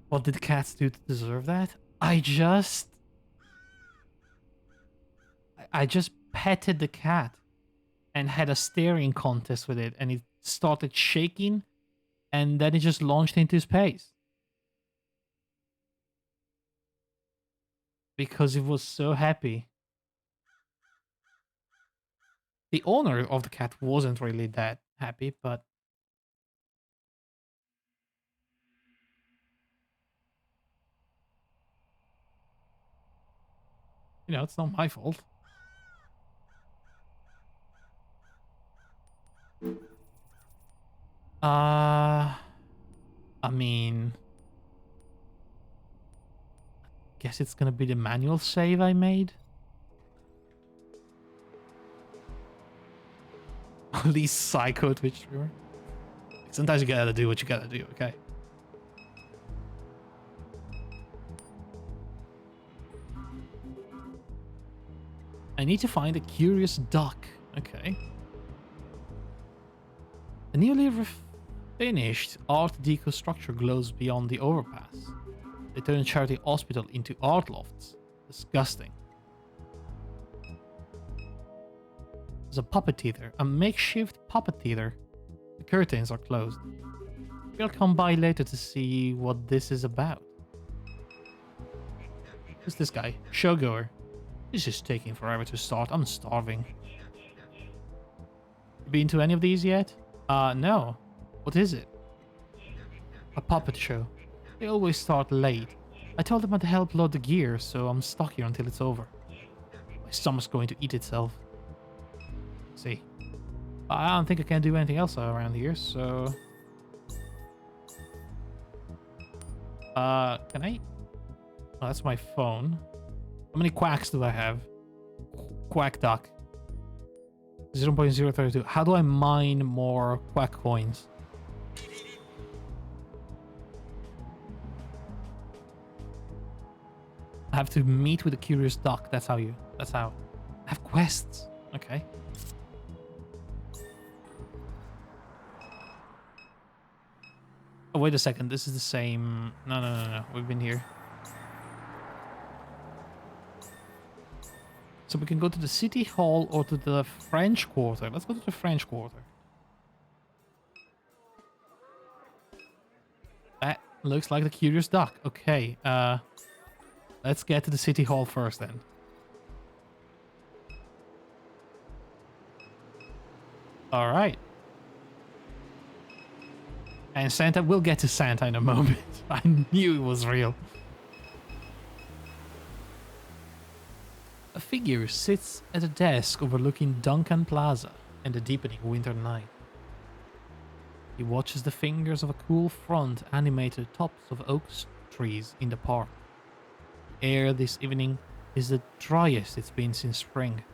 What did cats do to deserve that? I just petted the cat and had a staring contest with it, and it started shaking, and then it just launched into space because it was so happy. The owner of the cat wasn't really that happy, but it's not my fault. Uh, I mean, guess it's gonna be the manual save I made. These psycho Twitch streamer. Sometimes you gotta do what you gotta do, okay? I need to find a curious duck. Okay. A newly finished Art Deco structure glows beyond the overpass. They turn Charity Hospital into art lofts. Disgusting. There's a puppet theater. A makeshift puppet theater. The curtains are closed. We'll come by later to see what this is about. Who's this guy? Showgoer. This is taking forever to start. I'm starving. You been to any of these yet? No. What is it? A puppet show. They always start late. I told them I'd help load the gear, so I'm stuck here until it's over. My stomach's going to eat itself. See. I don't think I can do anything else around here, so... can I? Oh, that's my phone. How many quacks do I have? Quack duck. 0.032. How do I mine more quack coins? I have to meet with a curious duck. That's how. I have quests. Okay. Oh, wait a second. This is the same. No. We've been here. So we can go to the city hall or to the French Quarter. Let's go to the French Quarter. That looks like the curious duck. Okay, let's get to the city hall first then. All right. And Santa, we'll get to Santa in a moment. I knew it was real. A figure sits at a desk overlooking Duncan Plaza and the deepening winter night. He watches the fingers of a cool front animate the tops of oak trees in the park. The air this evening is the driest it's been since spring.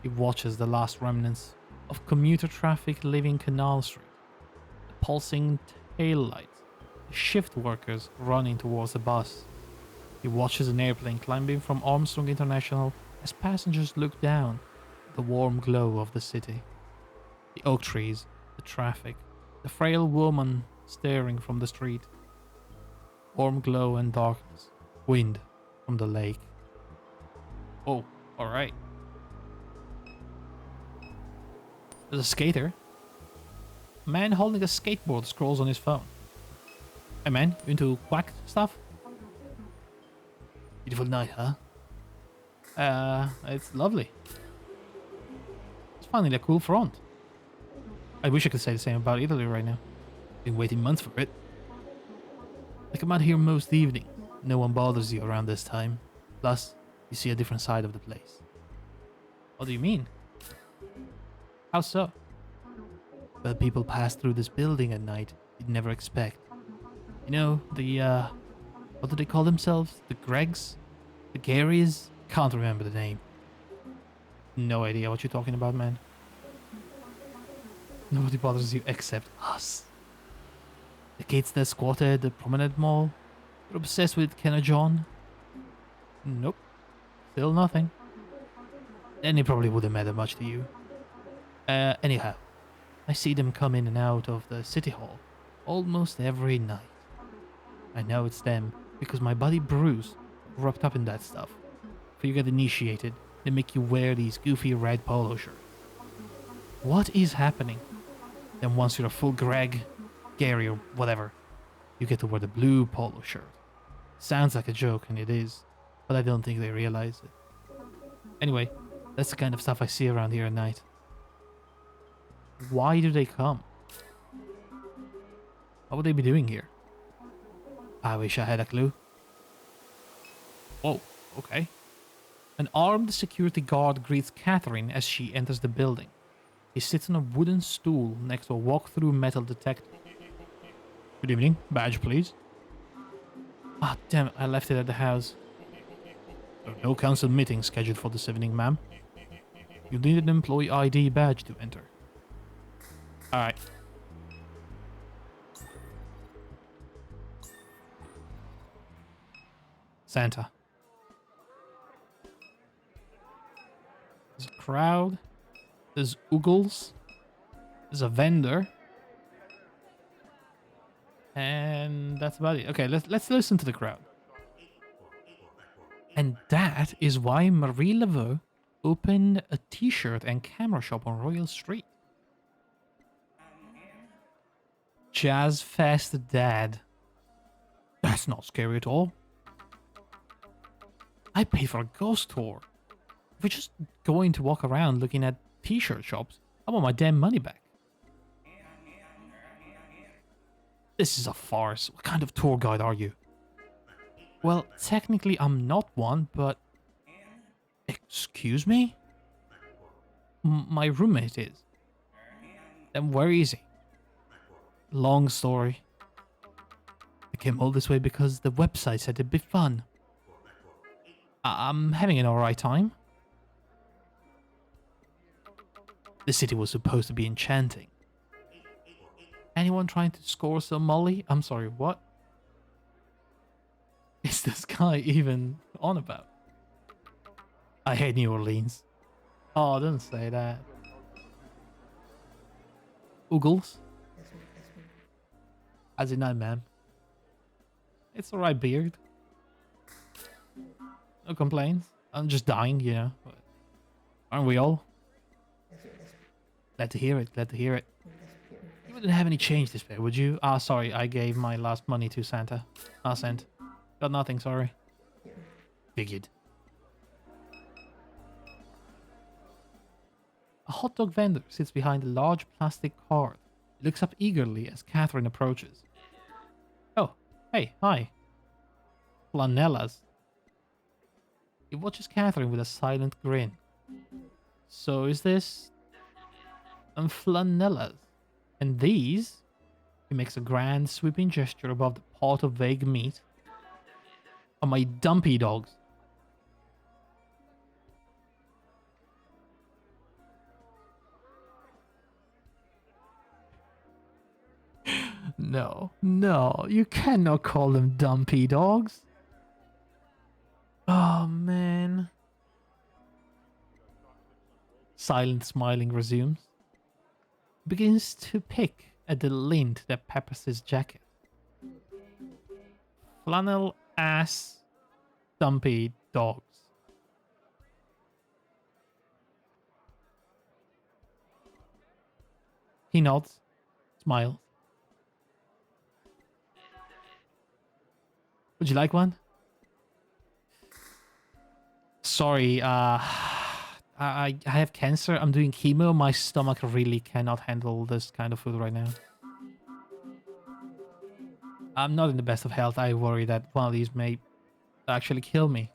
He watches the last remnants of commuter traffic leaving Canal Street, the pulsing taillights, the shift workers running towards the bus. He watches an airplane climbing from Armstrong International as passengers look down at the warm glow of the city. The oak trees, the traffic, the frail woman staring from the street. Warm glow and darkness, wind from the lake. Oh, alright. There's a skater. A man holding a skateboard scrolls on his phone. Hey man, you into quack stuff? Beautiful night, huh? It's lovely. It's finally a cool front. I wish I could say the same about Italy right now. Been waiting months for it. I come out here most evenings. No one bothers you around this time. Plus, you see a different side of the place. What do you mean? How so? Well, people pass through this building at night you'd never expect. You know, the, what do they call themselves? The Gregs? The Garys? Can't remember the name. No idea what you're talking about, man. Nobody bothers you except us. The kids that squat at the Promenade Mall? You're obsessed with Kenna John? Nope. Still nothing. Then it probably wouldn't matter much to you. Anyhow, I see them come in and out of the city hall almost every night. I know it's them, because my buddy Bruce got wrapped up in that stuff. Before you get initiated, they make you wear these goofy red polo shirts. What is happening? Then once you're a full Greg, Gary or whatever, you get to wear the blue polo shirt. Sounds like a joke, and it is, but I don't think they realize it. Anyway, that's the kind of stuff I see around here at night. Why do they come? What would they be doing here? I wish I had a clue. Whoa, okay. An armed security guard greets Catherine as she enters the building. He sits on a wooden stool next to a walk-through metal detector. Good evening. Badge, please. Ah, damn it. I left it at the house. No council meeting scheduled for this evening, ma'am. You need an employee ID badge to enter. Alright. Santa. There's a crowd. There's oogles. There's a vendor. And that's about it. Okay, let's listen to the crowd. And that is why Marie Laveau opened a t-shirt and camera shop on Royal Street. Jazz Fest Dad. That's not scary at all. I paid for a ghost tour. If we're just going to walk around looking at t-shirt shops, I want my damn money back. This is a farce. What kind of tour guide are you? Well, technically I'm not one, but... Excuse me? My roommate is. Then where is he? Long story. I came all this way because the website said it'd be fun. I'm having an alright time. The city was supposed to be enchanting. Anyone trying to score some Molly? I'm sorry, what? Is this guy even on about? I hate New Orleans. Oh, don't say that. Oogles? As in, no, ma'am. It's alright, beard. No complaints. I'm just dying, you know. Aren't we all? Glad to hear it, glad to hear it. You wouldn't have any change to spare, would you? Ah, sorry, I gave my last money to Santa. Ah, sent. Got nothing, sorry. Figured. A hot dog vendor sits behind a large plastic cart. He looks up eagerly as Catherine approaches. Oh, hey, hi. Flanellas. He watches Catherine with a silent grin. So is this... flanellas? And these? He makes a grand sweeping gesture above the pot of vague meat. Are my dumpy dogs. No, no, you cannot call them dumpy dogs. Oh, man. Silent smiling resumes. Begins to pick at the lint that peppers his jacket. Flannel ass dumpy dogs. He nods, smiles. Would you like one? Sorry, I have cancer. I'm doing chemo. My stomach really cannot handle this kind of food right now. I'm not in the best of health. I worry that one of these may actually kill me.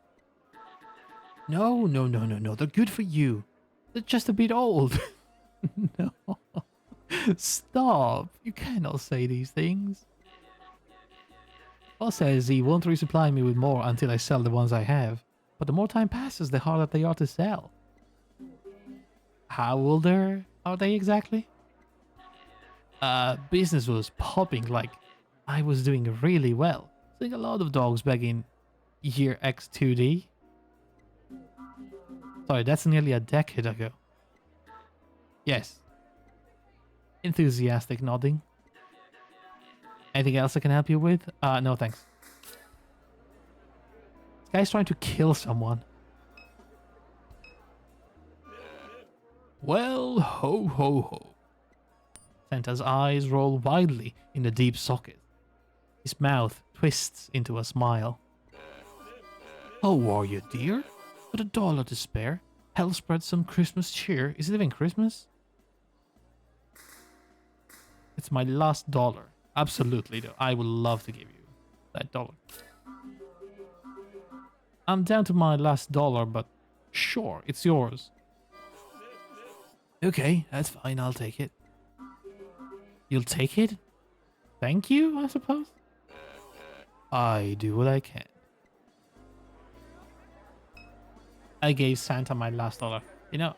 No, no, no, no, no. They're good for you. They're just a bit old. No. Stop. You cannot say these things. Boss says he won't resupply me with more until I sell the ones I have. But the more time passes, the harder they are to sell. How old are they exactly? Business was popping like I was doing really well. Seeing a lot of dogs back in year X2D. Sorry, that's nearly a decade ago. Yes. Enthusiastic nodding. Anything else I can help you with? No thanks. This guy's trying to kill someone. Well, ho ho ho. Santa's eyes roll widely in a deep socket. His mouth twists into a smile. How are you, dear? With $1 to spare, help spread some Christmas cheer. Is it even Christmas? It's my last dollar. Absolutely, though. I would love to give you that dollar. I'm down to my last dollar, but sure, it's yours. Okay, that's fine. I'll take it. You'll take it? Thank you, I suppose? I do what I can. I gave Santa my last dollar. You know,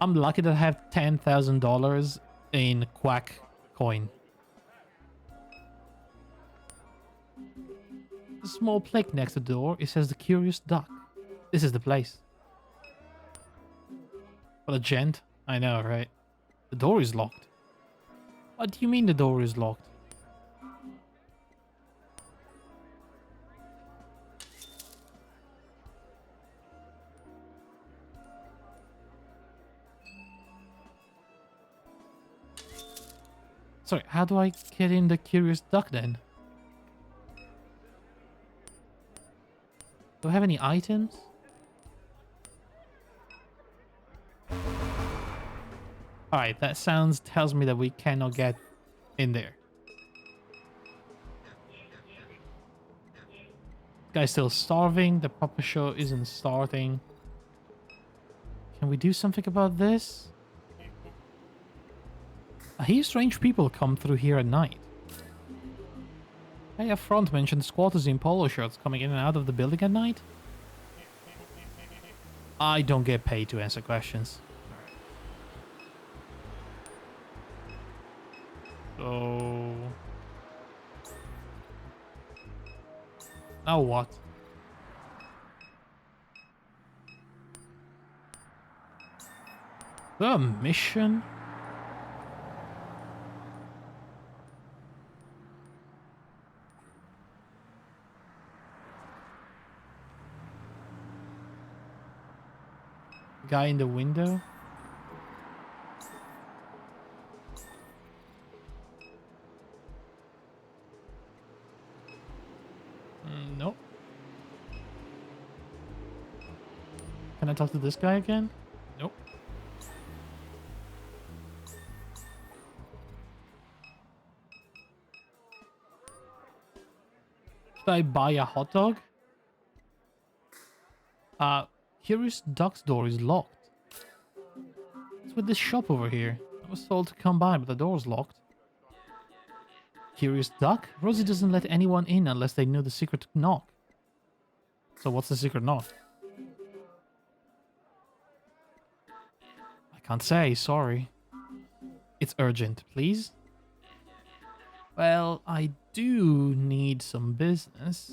I'm lucky that I have $10,000 in quack coin. A small plaque next to the door. It says the Curious Duck. This is the place. What a gent. I know, right? The door is locked. What do you mean the door is locked? Sorry, how do I get in the Curious Duck then? Do I have any items? Alright, that tells me that we cannot get in there. Guy's still starving. The puppet show isn't starting. Can we do something about this? I hear strange people come through here at night. Hey, up front mentioned squatters in polo shirts coming in and out of the building at night. I don't get paid to answer questions. So... now what? The mission? Guy in the window? Nope. Can I talk to this guy again? Nope. Should I buy a hot dog? Curious Duck's door is locked. What's with this shop over here? I was told to come by, but the door's locked. Curious Duck? Rosie doesn't let anyone in unless they know the secret knock. So what's the secret knock? I can't say, sorry. It's urgent, please. Well, I do need some business.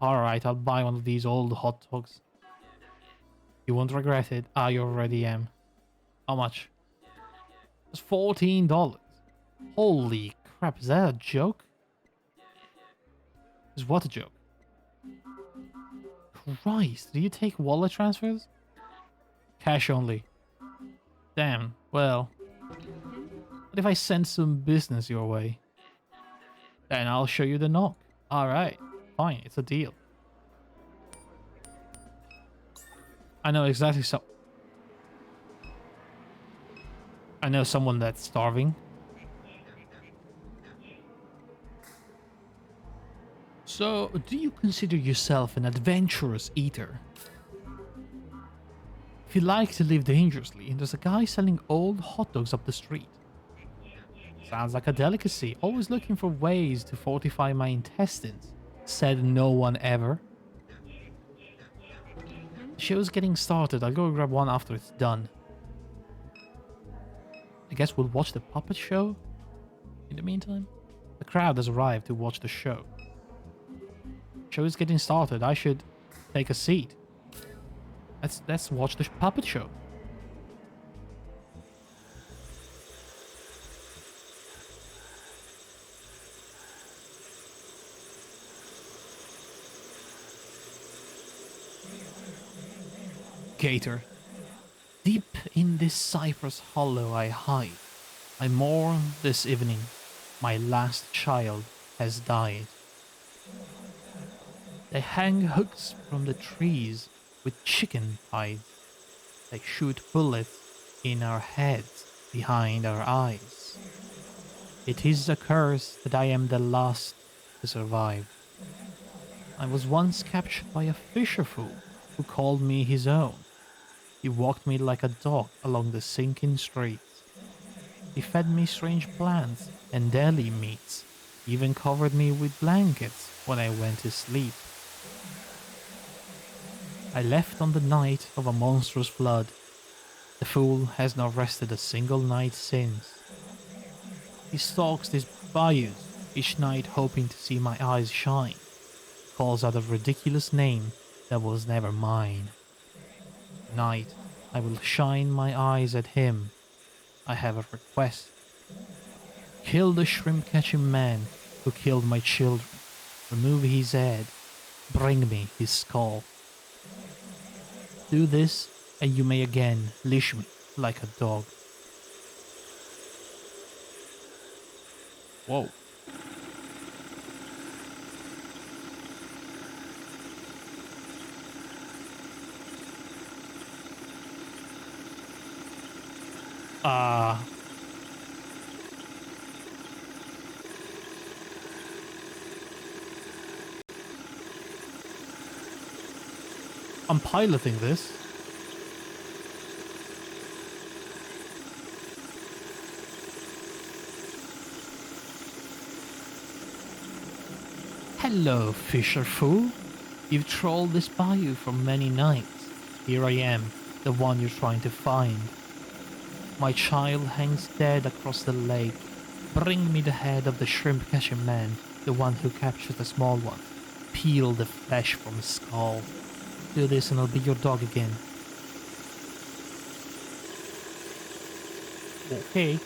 Alright, I'll buy one of these old hot dogs. You won't regret it. I already am. How much? It's $14. Holy crap, is that a joke? Is what a joke? Christ, do you take wallet transfers? Cash only. Damn, well. What if I send some business your way? Then I'll show you the knock. Alright, fine, it's a deal. I know exactly I know someone that's starving. So, do you consider yourself an adventurous eater? If you like to live dangerously, there's a guy selling old hot dogs up the street. Sounds like a delicacy, always looking for ways to fortify my intestines, said no one ever. The show's getting started, I'll go grab one after it's done. I guess we'll watch the puppet show in the meantime. The crowd has arrived to watch the show. Show is getting started. I should take a seat. Let's watch the puppet show. alligator. Deep in this cypress hollow I hide. I mourn this evening. My last child has died. They hang hooks from the trees with chicken hides. They shoot bullets in our heads behind our eyes. It is a curse that I am the last to survive. I was once captured by a fisher fool who called me his own. He walked me like a dog along the sinking streets. He fed me strange plants and deli meats, even covered me with blankets when I went to sleep. I left on the night of a monstrous flood. The fool has not rested a single night since. He stalks these bayous each night hoping to see my eyes shine. Calls out a ridiculous name that was never mine. Tonight, I will shine my eyes at him. I have a request. Kill the shrimp-catching man who killed my children. Remove his head. Bring me his skull. Do this, and you may again leash me like a dog. Whoa. I'm piloting this. Hello, fisher fool. You've trolled this bayou for many nights. Here I am, the one you're trying to find. My child hangs dead across the lake. Bring me the head of the shrimp-catching man, the one who captured the small one. Peel the flesh from his skull. Do this and I'll be your dog again. Okay.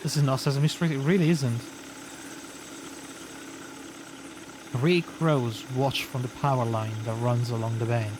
This is not Sesame Street, it really isn't. 3 crows watch from the power line that runs along the bank.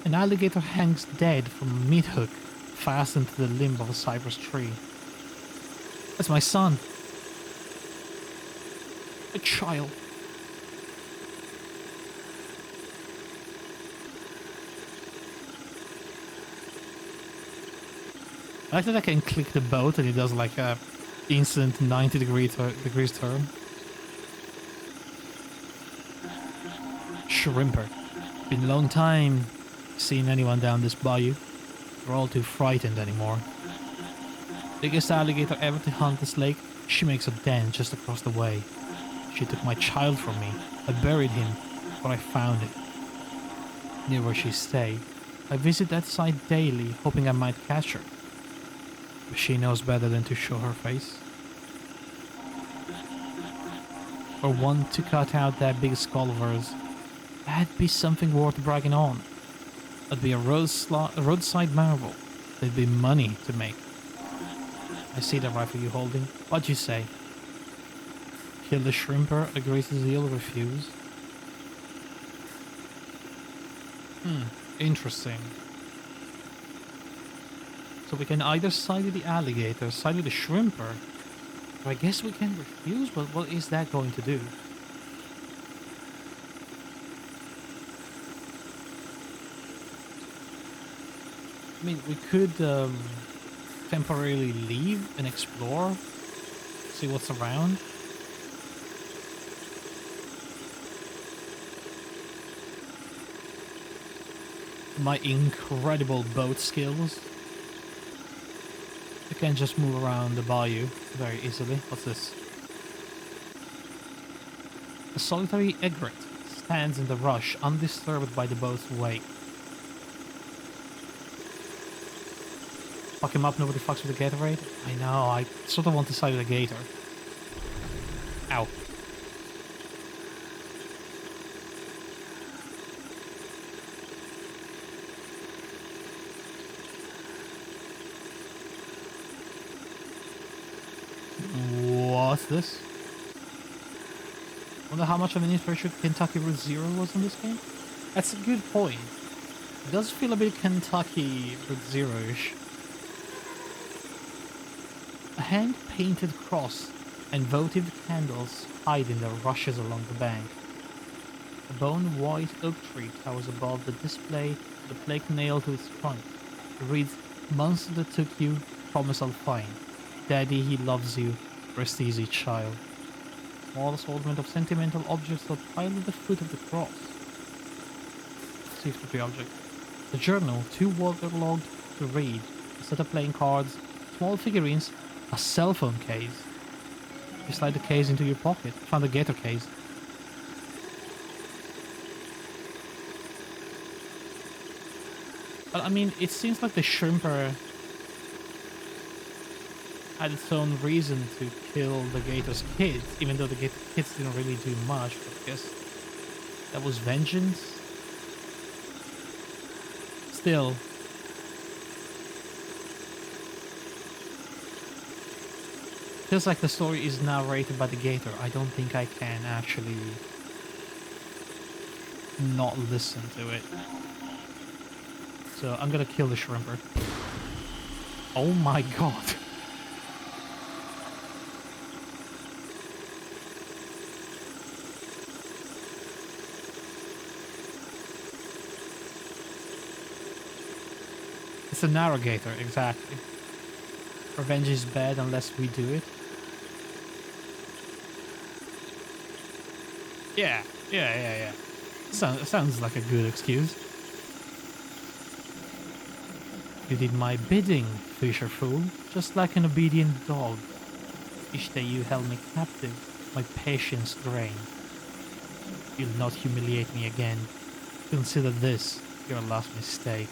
An alligator hangs dead from a meat hook fastened to the limb of a cypress tree. That's my son. A child. I like that I can click the boat and it does like a instant 90 degrees turn. Shrimper. Been a long time seeing anyone down this bayou. We're all too frightened anymore. Biggest alligator ever to hunt this lake, she makes a den just across the way. She took my child from me. I buried him, but I found it. Near where she stayed. I visit that site daily, hoping I might catch her. But she knows better than to show her face. Or one to cut out that big skull of hers. That'd be something worth bragging on. That'd be a roadside marvel. There'd be money to make. I see the rifle you're holding. What'd you say? Kill the shrimper, agrees to deal, refuse. Interesting. So we can either side with the alligator, side with the shrimper. Or I guess we can refuse, but what is that going to do? I mean, we could temporarily leave and explore, see what's around. My incredible boat skills. can't just move around the bayou very easily. What's this? A solitary egret stands in the rush, undisturbed by the boat's wake. Fuck him up, nobody fucks with the Gatorade. I know, I sort of want to side with the gator. Ow. What's this? Wonder how much of an inspiration Kentucky Route Zero was in this game? That's a good point. It does feel a bit Kentucky Route Zero-ish. A hand-painted cross and votive candles hide in the rushes along the bank. A bone-white oak tree towers above the display with a plaque nailed to its trunk. It reads, "Monster that took you, promise I'll find. Daddy, he loves you. Rest easy, child." Small assortment of sentimental objects that pile at the foot of the cross. See if the object. The journal, too waterlogged to read, a set of playing cards, small figurines, a cell phone case. You slide the case into your pocket. Found a gator case. But I mean, it seems like the shrimper had its own reason to kill the gator's kids, even though the gator's kids didn't really do much. But I guess that was vengeance. Still. Feels like the story is narrated by the gator. I don't think I can actually not listen to it. So I'm gonna kill the shrimper. Oh my god. It's a narrogator, exactly. Revenge is bad unless we do it. Yeah. Sounds like a good excuse. You did my bidding, fisher fool, just like an obedient dog. Each day you held me captive, my patience drained. You'll not humiliate me again. Consider this your last mistake.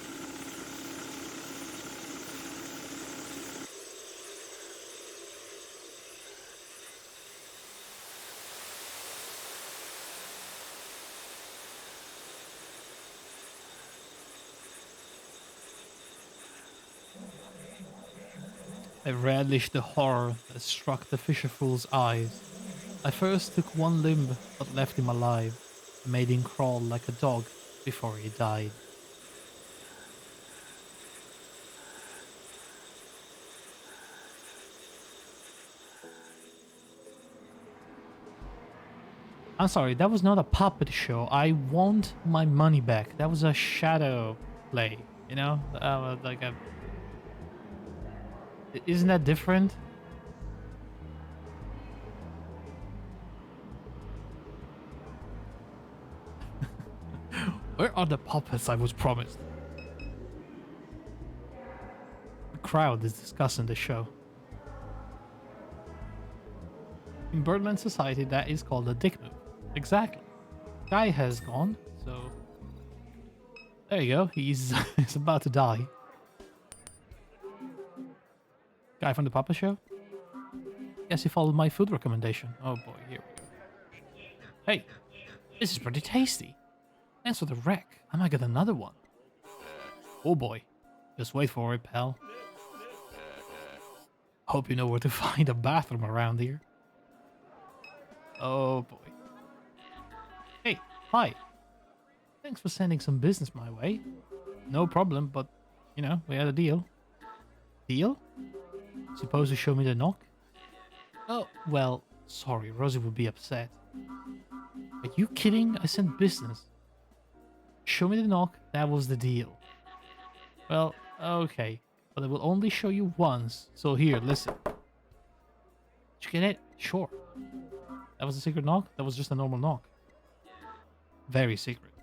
I relished the horror that struck the fisher fool's eyes. I first took one limb, but left him alive, and made him crawl like a dog before he died. I'm sorry, that was not a puppet show. I want my money back. That was a shadow play, you know? Like a... Isn't that different? Where are the puppets I was promised? The crowd is discussing the show. In Birdland society, that is called a dick move. Exactly. Guy has gone, so... There you go, he's about to die. Guy from the puppet show? Guess he followed my food recommendation. Oh boy, here we go. Hey, this is pretty tasty. Thanks for the wreck. I might get another one. Oh boy. Just wait for it, pal. Hope you know where to find a bathroom around here. Oh boy. Hey, hi. Thanks for sending some business my way. No problem, but, you know, we had a deal. Deal? Suppose you show me the knock? Oh, well, sorry, Rosie would be upset. Are you kidding? I sent business. Show me the knock, that was the deal. Well, okay, but I will only show you once, so here, listen. Did you get it? Sure. That was a secret knock? That was just a normal knock. Very secret.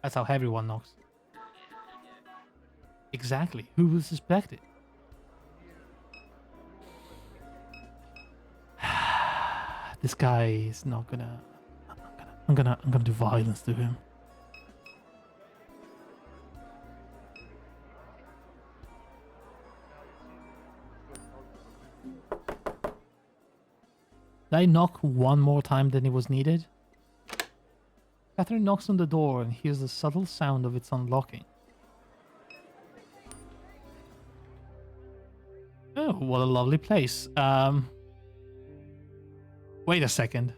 That's how everyone knocks. Exactly, who would suspect it? This guy is not gonna... I'm gonna do violence to him. Did I knock one more time than it was needed? Catherine knocks on the door and hears the subtle sound of its unlocking. Oh, what a lovely place. Wait a second.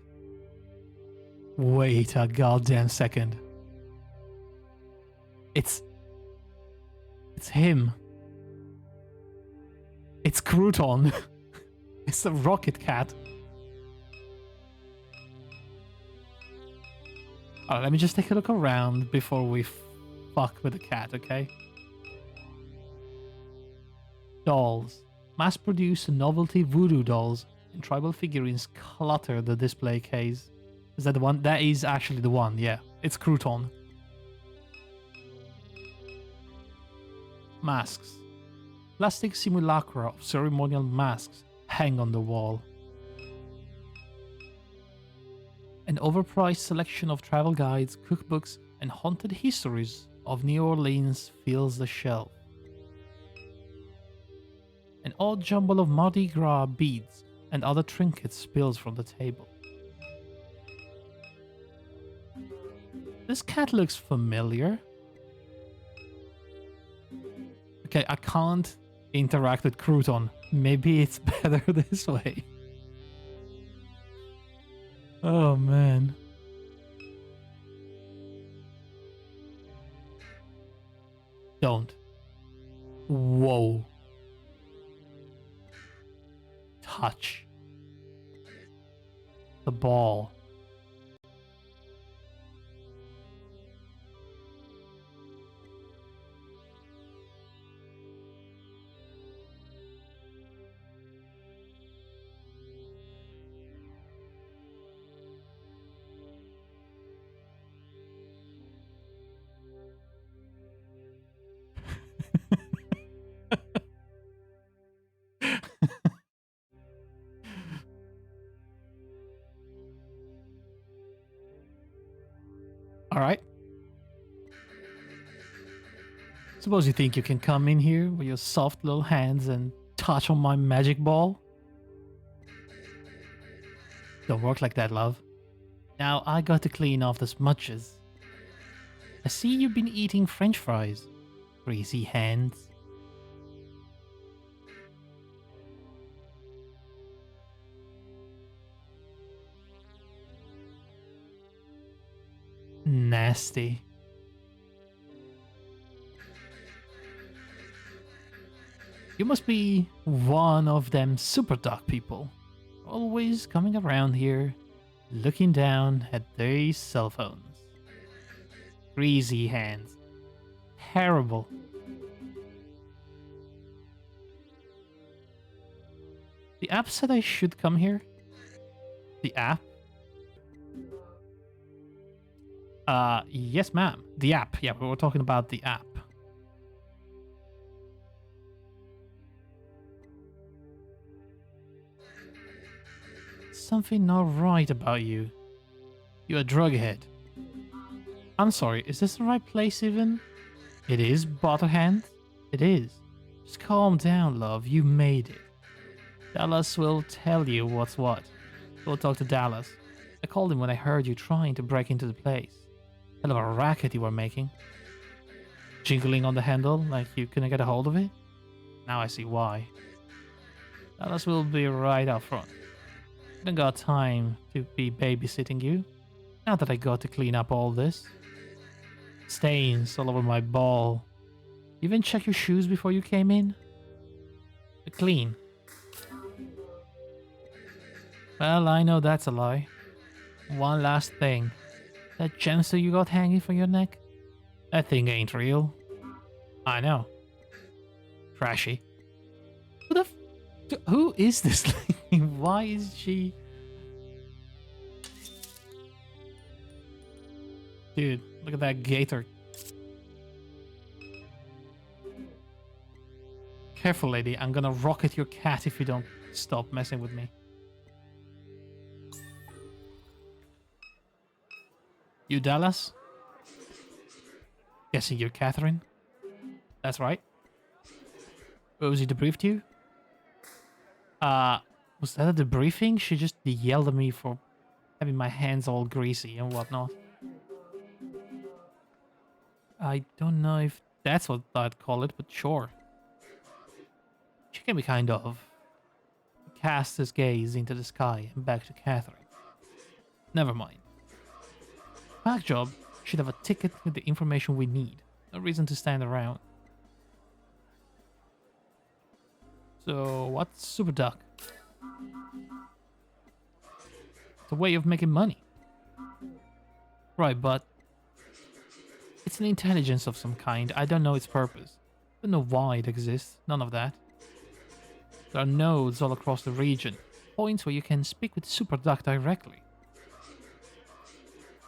Wait a goddamn second. It's him. It's Crouton. It's a rocket cat. Alright, let me just take a look around before we fuck with the cat, okay? Dolls. Mass-produced novelty voodoo dolls and tribal figurines clutter the display case. Is that the one? That is actually the one, yeah. It's Crouton. Masks. Plastic simulacra of ceremonial masks hang on the wall. An overpriced selection of travel guides, cookbooks, and haunted histories of New Orleans fills the shelf. An odd jumble of Mardi Gras beads and other trinkets spills from the table. This cat looks familiar. Okay, I can't interact with Crouton. Maybe it's better this way. Oh man. Don't. Whoa. Touch. The ball. Alright. Suppose you think you can come in here with your soft little hands and touch on my magic ball? Don't work like that, love. Now I got to clean off the smudges. I see you've been eating french fries. Greasy hands. Nasty. You must be one of them Superduck people. Always coming around here, looking down at their cell phones. Greasy hands. Terrible. The app said I should come here. The app? Yes, ma'am. The app. Yeah, we were talking about the app. Something not right about you. You're a drug head. I'm sorry, is this the right place even? It is, Butterhand? It is. Just calm down, love. You made it. Dallas will tell you what's what. Go talk to Dallas. I called him when I heard you trying to break into the place. Hell of a racket you were making. Jiggling on the handle like you couldn't get a hold of it? Now I see why. Dallas will be right out front. I don't got time to be babysitting you. Now that I got to clean up all this. Stains all over my ball. You even check your shoes before you came in? They're clean. Well, I know that's a lie. One last thing. That gemstone you got hanging from your neck? That thing ain't real. I know. Trashy. Who is this lady? Why is she... Dude, look at that gator. Careful, lady. I'm gonna rocket your cat if you don't stop messing with me. You Dallas? Guessing you're Catherine? That's right. Rosie debriefed you? Was that a debriefing? She just yelled at me for having my hands all greasy and whatnot. I don't know if that's what I'd call it, but sure. She can be kind of. Cast his gaze into the sky and back to Catherine. Never mind. Back job should have a ticket with the information we need. No reason to stand around. So, what's Superduck? It's a way of making money. Right, but it's an intelligence of some kind. I don't know its purpose. Don't know why it exists. None of that. There are nodes all across the region. Points where you can speak with Superduck directly.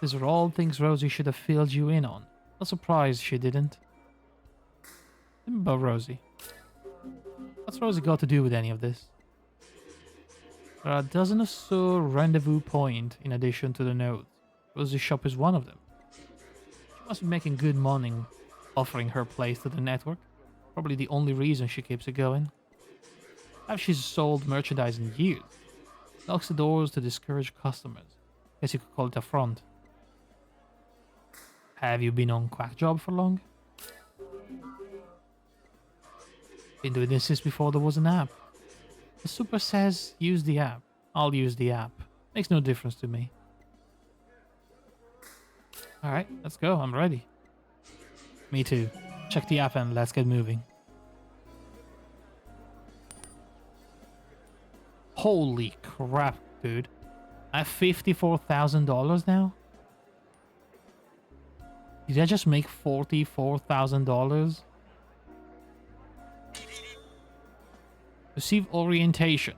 These are all things Rosie should have filled you in on. Not surprised she didn't. Tell me about Rosie. What's Rosie got to do with any of this? There are a dozen or so rendezvous points in addition to the nodes. Rosie's shop is one of them. She must be making good money offering her place to the network. Probably the only reason she keeps it going. Have she's sold merchandise in years. Locks the doors to discourage customers. Guess you could call it a front. Have you been on Quack Job for long? Been doing this since before there was an app. The super says use the app. I'll use the app. Makes no difference to me. Alright, let's go. I'm ready. Me too. Check the app and let's get moving. Holy crap, dude. I have $54,000 now? Did I just make $44,000? Receive orientation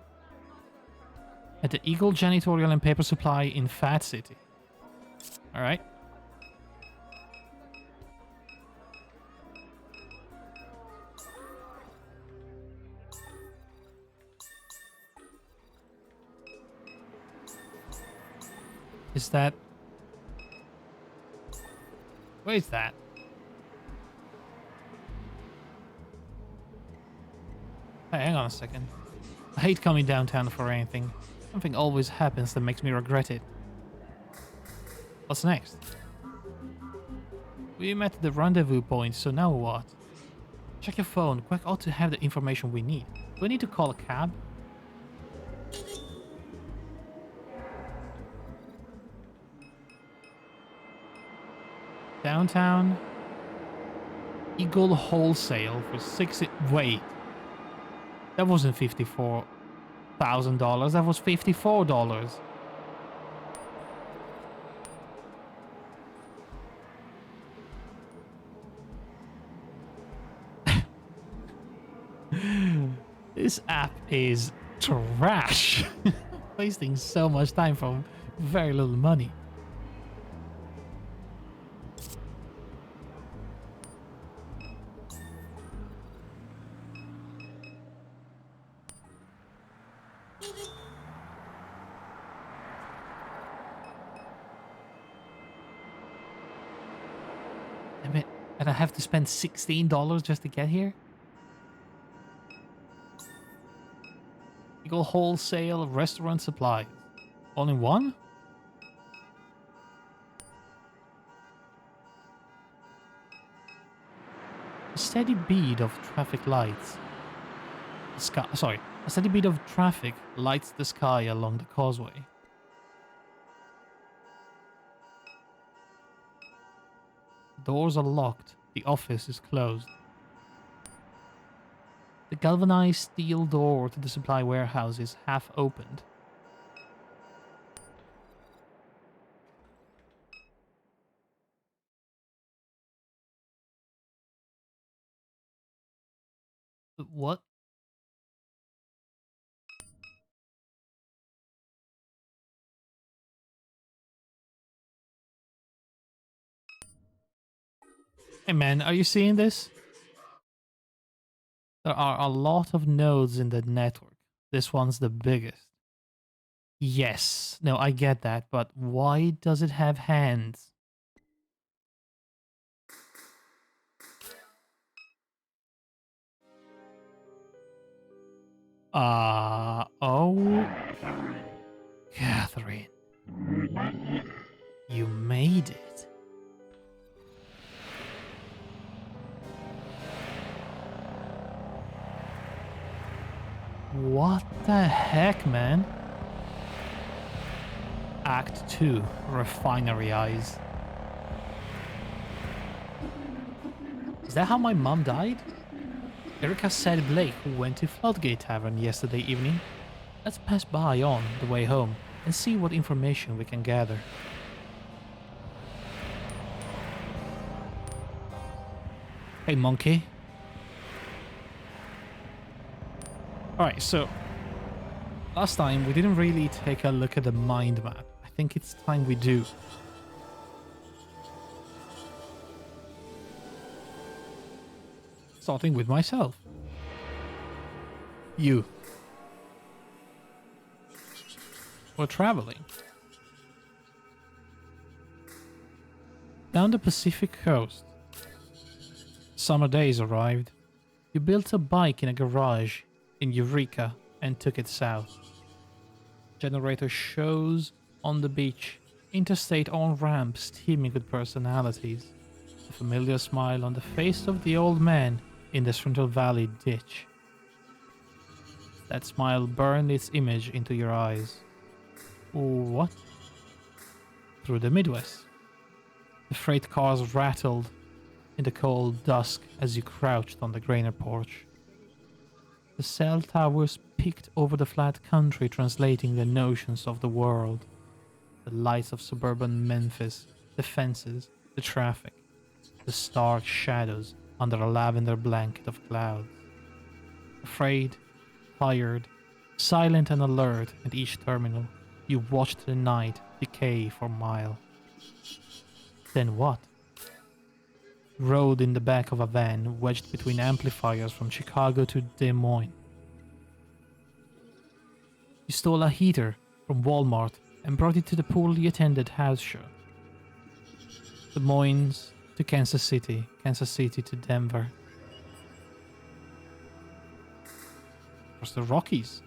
at the Eagle Janitorial and Paper Supply in Fat City. Alright. Is that... Where is that? Hey, hang on a second. I hate coming downtown for anything. Something always happens that makes me regret it. What's next? We met at the rendezvous point, so now what? Check your phone. Quack ought to have the information we need. Do we need to call a cab? Downtown. Eagle Wholesale for 60... Wait. That wasn't $54,000. That was $54. This app is trash. Wasting so much time for very little money. Damn it. And I have to spend $16 just to get here? Eagle Wholesale Restaurant Supplies. All in one? A steady bead of traffic lights. A steady bead of traffic lights the sky along the causeway. Doors are locked. The office is closed. The galvanized steel door to the supply warehouse is half opened. What? Hey man, are you seeing this? There are a lot of nodes in the network. This one's the biggest. Yes. No, I get that, but why does it have hands? Oh, Catherine, you made it. What the heck, man? Act 2, Refinery Eyes. Is that how my mom died? Erica said Blake went to Floodgate Tavern yesterday evening. Let's pass by on the way home and see what information we can gather. Hey, monkey. Alright, so last time we didn't really take a look at the mind map. I think it's time we do. Starting with myself. You. We're traveling. Down the Pacific coast. Summer days arrived. You built a bike in a garage in Eureka and took it south. Generator shows on the beach. Interstate on-ramps teeming with personalities. A familiar smile on the face of the old man in the Central Valley ditch. That smile burned its image into your eyes. What? Through the Midwest. The freight cars rattled in the cold dusk as you crouched on the grainer porch. The cell towers peeked over the flat country, translating the notions of the world. The lights of suburban Memphis, the fences, the traffic, the stark shadows under a lavender blanket of clouds. Afraid, tired, silent and alert at each terminal, you watched the night decay for miles. Then what? Rode in the back of a van wedged between amplifiers from Chicago to Des Moines. You stole a heater from Walmart and brought it to the poorly attended house show. Des Moines to Kansas City to Denver. Across the Rockies.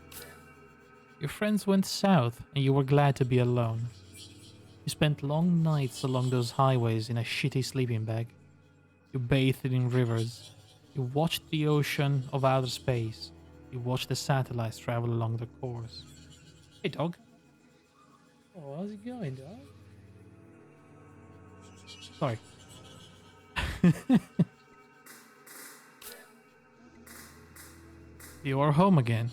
Your friends went south and you were glad to be alone. You spent long nights along those highways in a shitty sleeping bag. You bathed in rivers. You watched the ocean of outer space. You watched the satellites travel along the course. Hey, dog. Oh, how's it going, dog? Sorry. You are home again.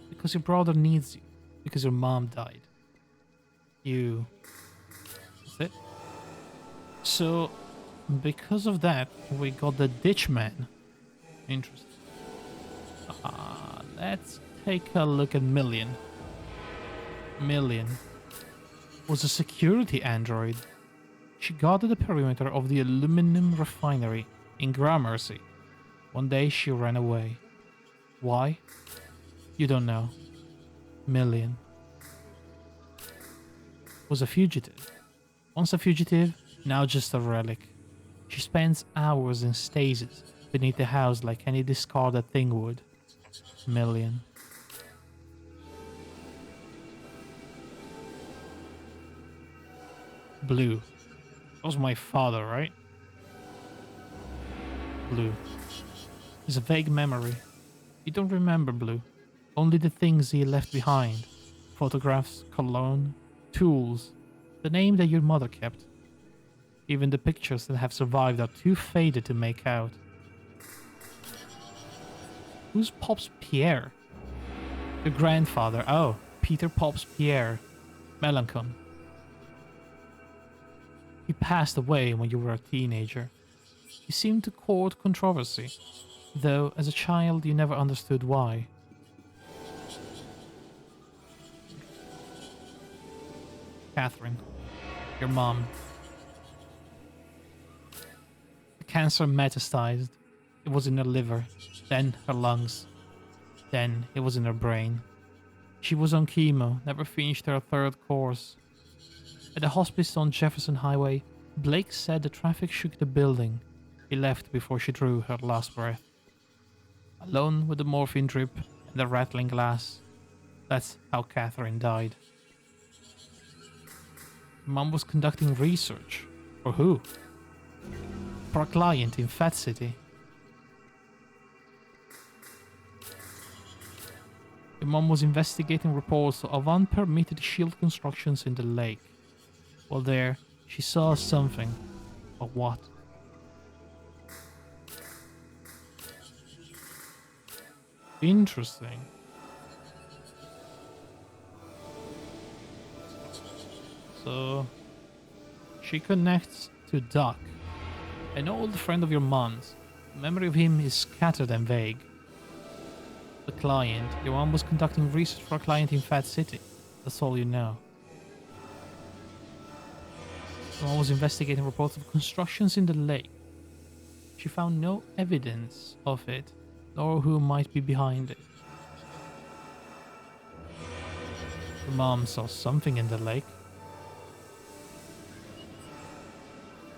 Because your brother needs you. Because your mom died. That's it. So, because of that, we got the ditch man. Interesting. Let's take a look at Million. Million was a security android. She guarded the perimeter of the aluminum refinery in Gramercy. One day she ran away. Why? You don't know. Million was a fugitive. Once a fugitive, now just a relic. She spends hours in stasis beneath the house like any discarded thing would. Million. Blue. That was my father, right? Blue. It's a vague memory. You don't remember Blue. Only the things he left behind. Photographs, cologne, tools. The name that your mother kept. Even the pictures that have survived are too faded to make out. Who's Pops Pierre? Your grandfather. Oh, Peter Pops Pierre. Melancon. He passed away when you were a teenager. He seemed to court controversy, though as a child you never understood why. Catherine, your mom. The cancer metastasized. It was in her liver, then her lungs, then it was in her brain. She was on chemo, never finished her third course. At the hospice on Jefferson Highway, Blake said the traffic shook the building. He left before she drew her last breath. Alone with the morphine drip and the rattling glass. That's how Catherine died. Mom was conducting research. For who? For a client in Fat City. Your mom was investigating reports of unpermitted shield constructions in the lake. While there, she saw something. But what? Interesting. So, she connects to Duck, an old friend of your mom's. Memory of him is scattered and vague. The client. Your mom was conducting research for a client in Fat City. That's all you know. Your mom was investigating reports of constructions in the lake. She found no evidence of it, nor who might be behind it. Your mom saw something in the lake.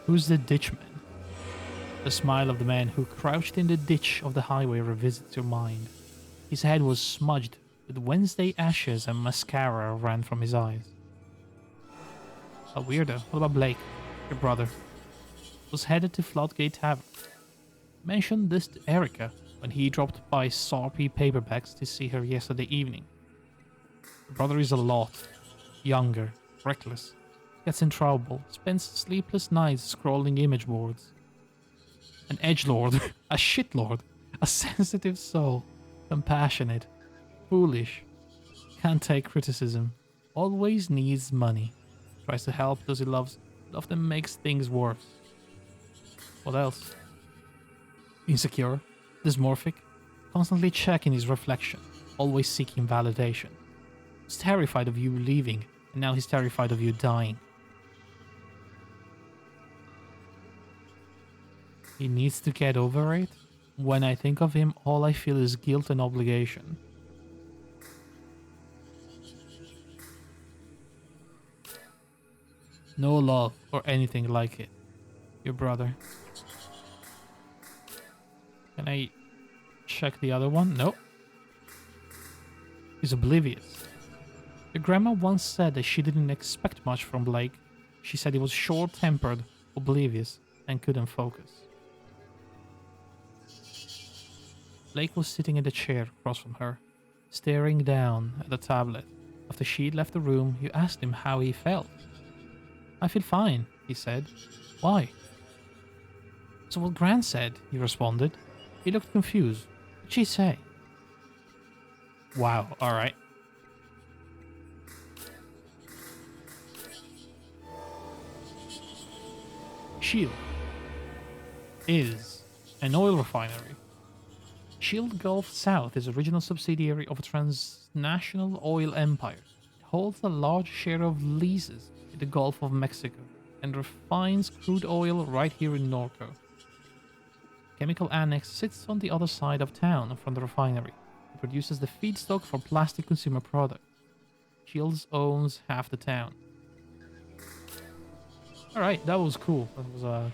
Who's the ditchman? The smile of the man who crouched in the ditch of the highway revisits your mind. His head was smudged with Wednesday ashes and mascara ran from his eyes. A weirdo. What about Blake, your brother? Was headed to Floodgate Tavern. Mentioned this to Erica when he dropped by Sarpy Paperbacks to see her yesterday evening. The brother is a lot. Younger, reckless, gets in trouble, spends sleepless nights scrolling image boards. An edgelord, a shitlord, a sensitive soul, compassionate, foolish, can't take criticism, always needs money, tries to help those he loves, but often makes things worse. What else? Insecure, dysmorphic, constantly checking his reflection, always seeking validation. He's terrified of you leaving, and now he's terrified of you dying. He needs to get over it. When I think of him, all I feel is guilt and obligation. No love or anything like it. Your brother. Can I check the other one? Nope. He's oblivious. Your grandma once said that she didn't expect much from Blake. She said he was short-tempered, oblivious, and couldn't focus. Blake was sitting in the chair across from her, staring down at the tablet. After she'd left the room, you asked him how he felt. I feel fine, he said. Why? So what Gran said, he responded. He looked confused. What'd she say? Wow, alright. Shield is an oil refinery. Shield Gulf South is a regional subsidiary of a transnational oil empire. It holds a large share of leases in the Gulf of Mexico and refines crude oil right here in Norco. Chemical Annex sits on the other side of town from the refinery. It produces the feedstock for plastic consumer products. Shields owns half the town. Alright, that was cool. That was a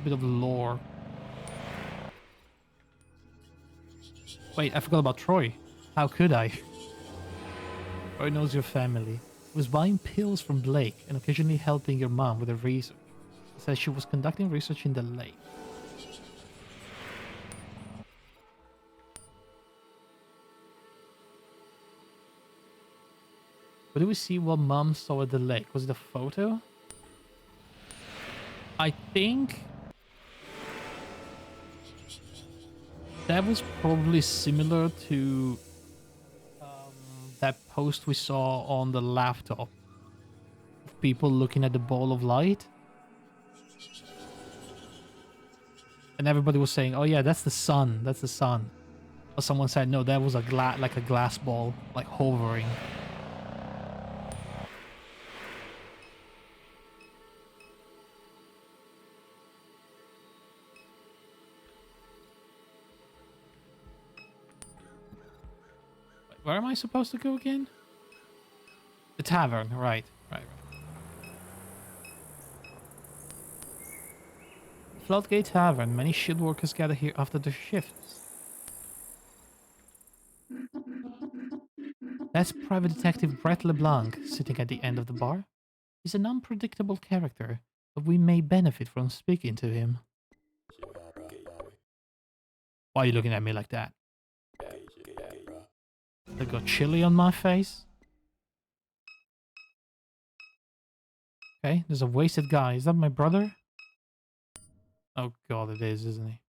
bit of lore. Wait, I forgot about Troy. How could I? Troy knows your family. He was buying pills from Blake and occasionally helping your mom with her research. He says she was conducting research in the lake. But do we see what mom saw at the lake? Was it a photo? I think that was probably similar to that post we saw on the laptop of people looking at the ball of light. And everybody was saying, oh yeah, that's the sun, that's the sun. But someone said, no, that was like a glass ball, like hovering. Where am I supposed to go again? The tavern, right. Floodgate Tavern. Many shield workers gather here after their shifts. That's Private Detective Brett LeBlanc sitting at the end of the bar. He's an unpredictable character, but we may benefit from speaking to him. Why are you looking at me like that? I got chili on my face? Okay, there's a wasted guy. Is that my brother? Oh god, it is, isn't he?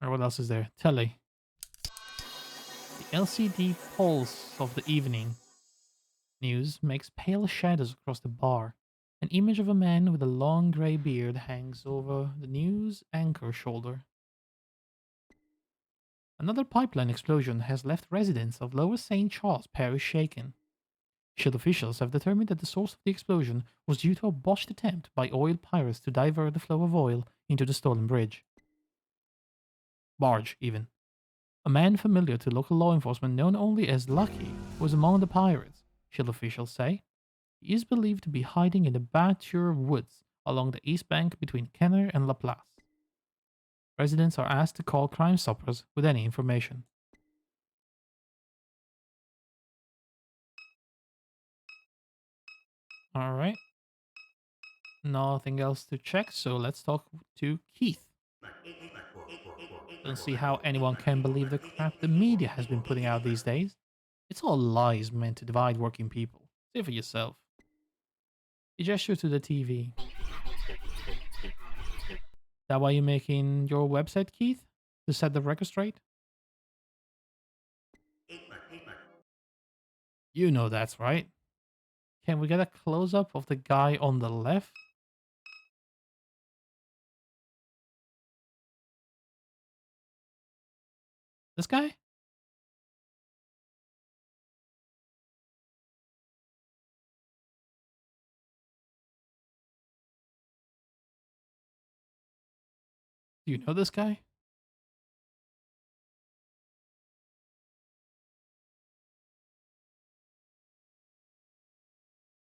Or what else is there? Telly. The LCD pulse of the evening news makes pale shadows across the bar. An image of a man with a long grey beard hangs over the news anchor shoulder. Another pipeline explosion has left residents of Lower St. Charles Parish shaken. Shell officials have determined that the source of the explosion was due to a botched attempt by oil pirates to divert the flow of oil into the stolen bridge. Barge, even. A man familiar to local law enforcement known only as Lucky was among the pirates, Shell officials say. He is believed to be hiding in the Bature Woods along the east bank between Kenner and Laplace. Residents are asked to call Crime Stoppers with any information. Alright. Nothing else to check, so let's talk to Keith. Don't see how anyone can believe the crap the media has been putting out these days. It's all lies meant to divide working people. See for yourself. He gestured to the TV. That why you're making your website, Keith? To set the record straight? You know that's right. Can we get a close-up of the guy on the left? This guy? Do you know this guy?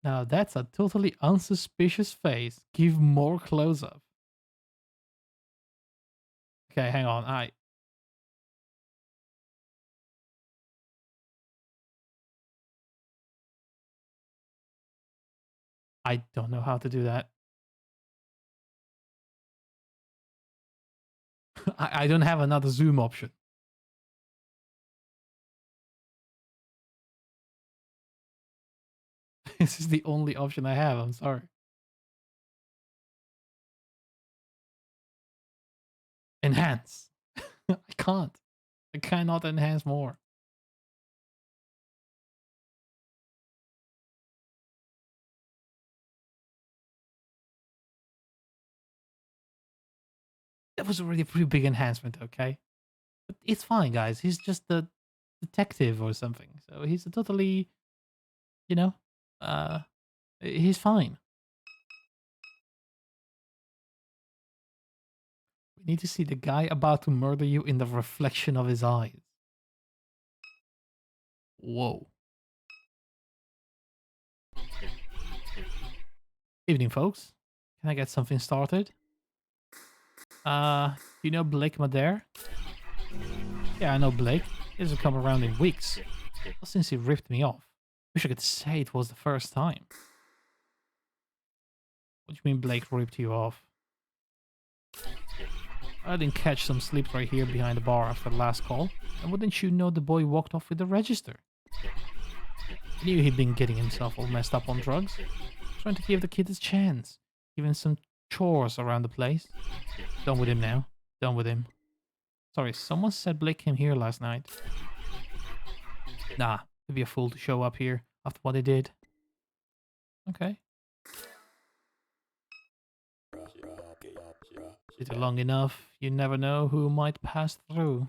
Now that's a totally unsuspicious face. Give more close-up. Okay, hang on. I don't know how to do that. I don't have another zoom option. This is the only option I have. I'm sorry. Enhance. I can't. I cannot enhance more. That was already a pretty big enhancement, okay? But it's fine, guys. He's just a detective or something. So he's a totally, you know, uh, he's fine. We need to see the guy about to murder you in the reflection of his eyes. Whoa. Evening, folks. Can I get something started? You know Blake Madair? Yeah, I know Blake. He hasn't come around in weeks. Well, since he ripped me off. Wish I could say it was the first time. What do you mean Blake ripped you off? I didn't catch some sleep right here behind the bar after the last call. And wouldn't you know the boy walked off with the register? I knew he'd been getting himself all messed up on drugs. Trying to give the kid his chance. Giving some chores around the place. Done with him now. Done with him. Sorry, someone said Blake came here last night. Nah, it'd be a fool to show up here after what he did. Okay. Sit long enough, you never know who might pass through.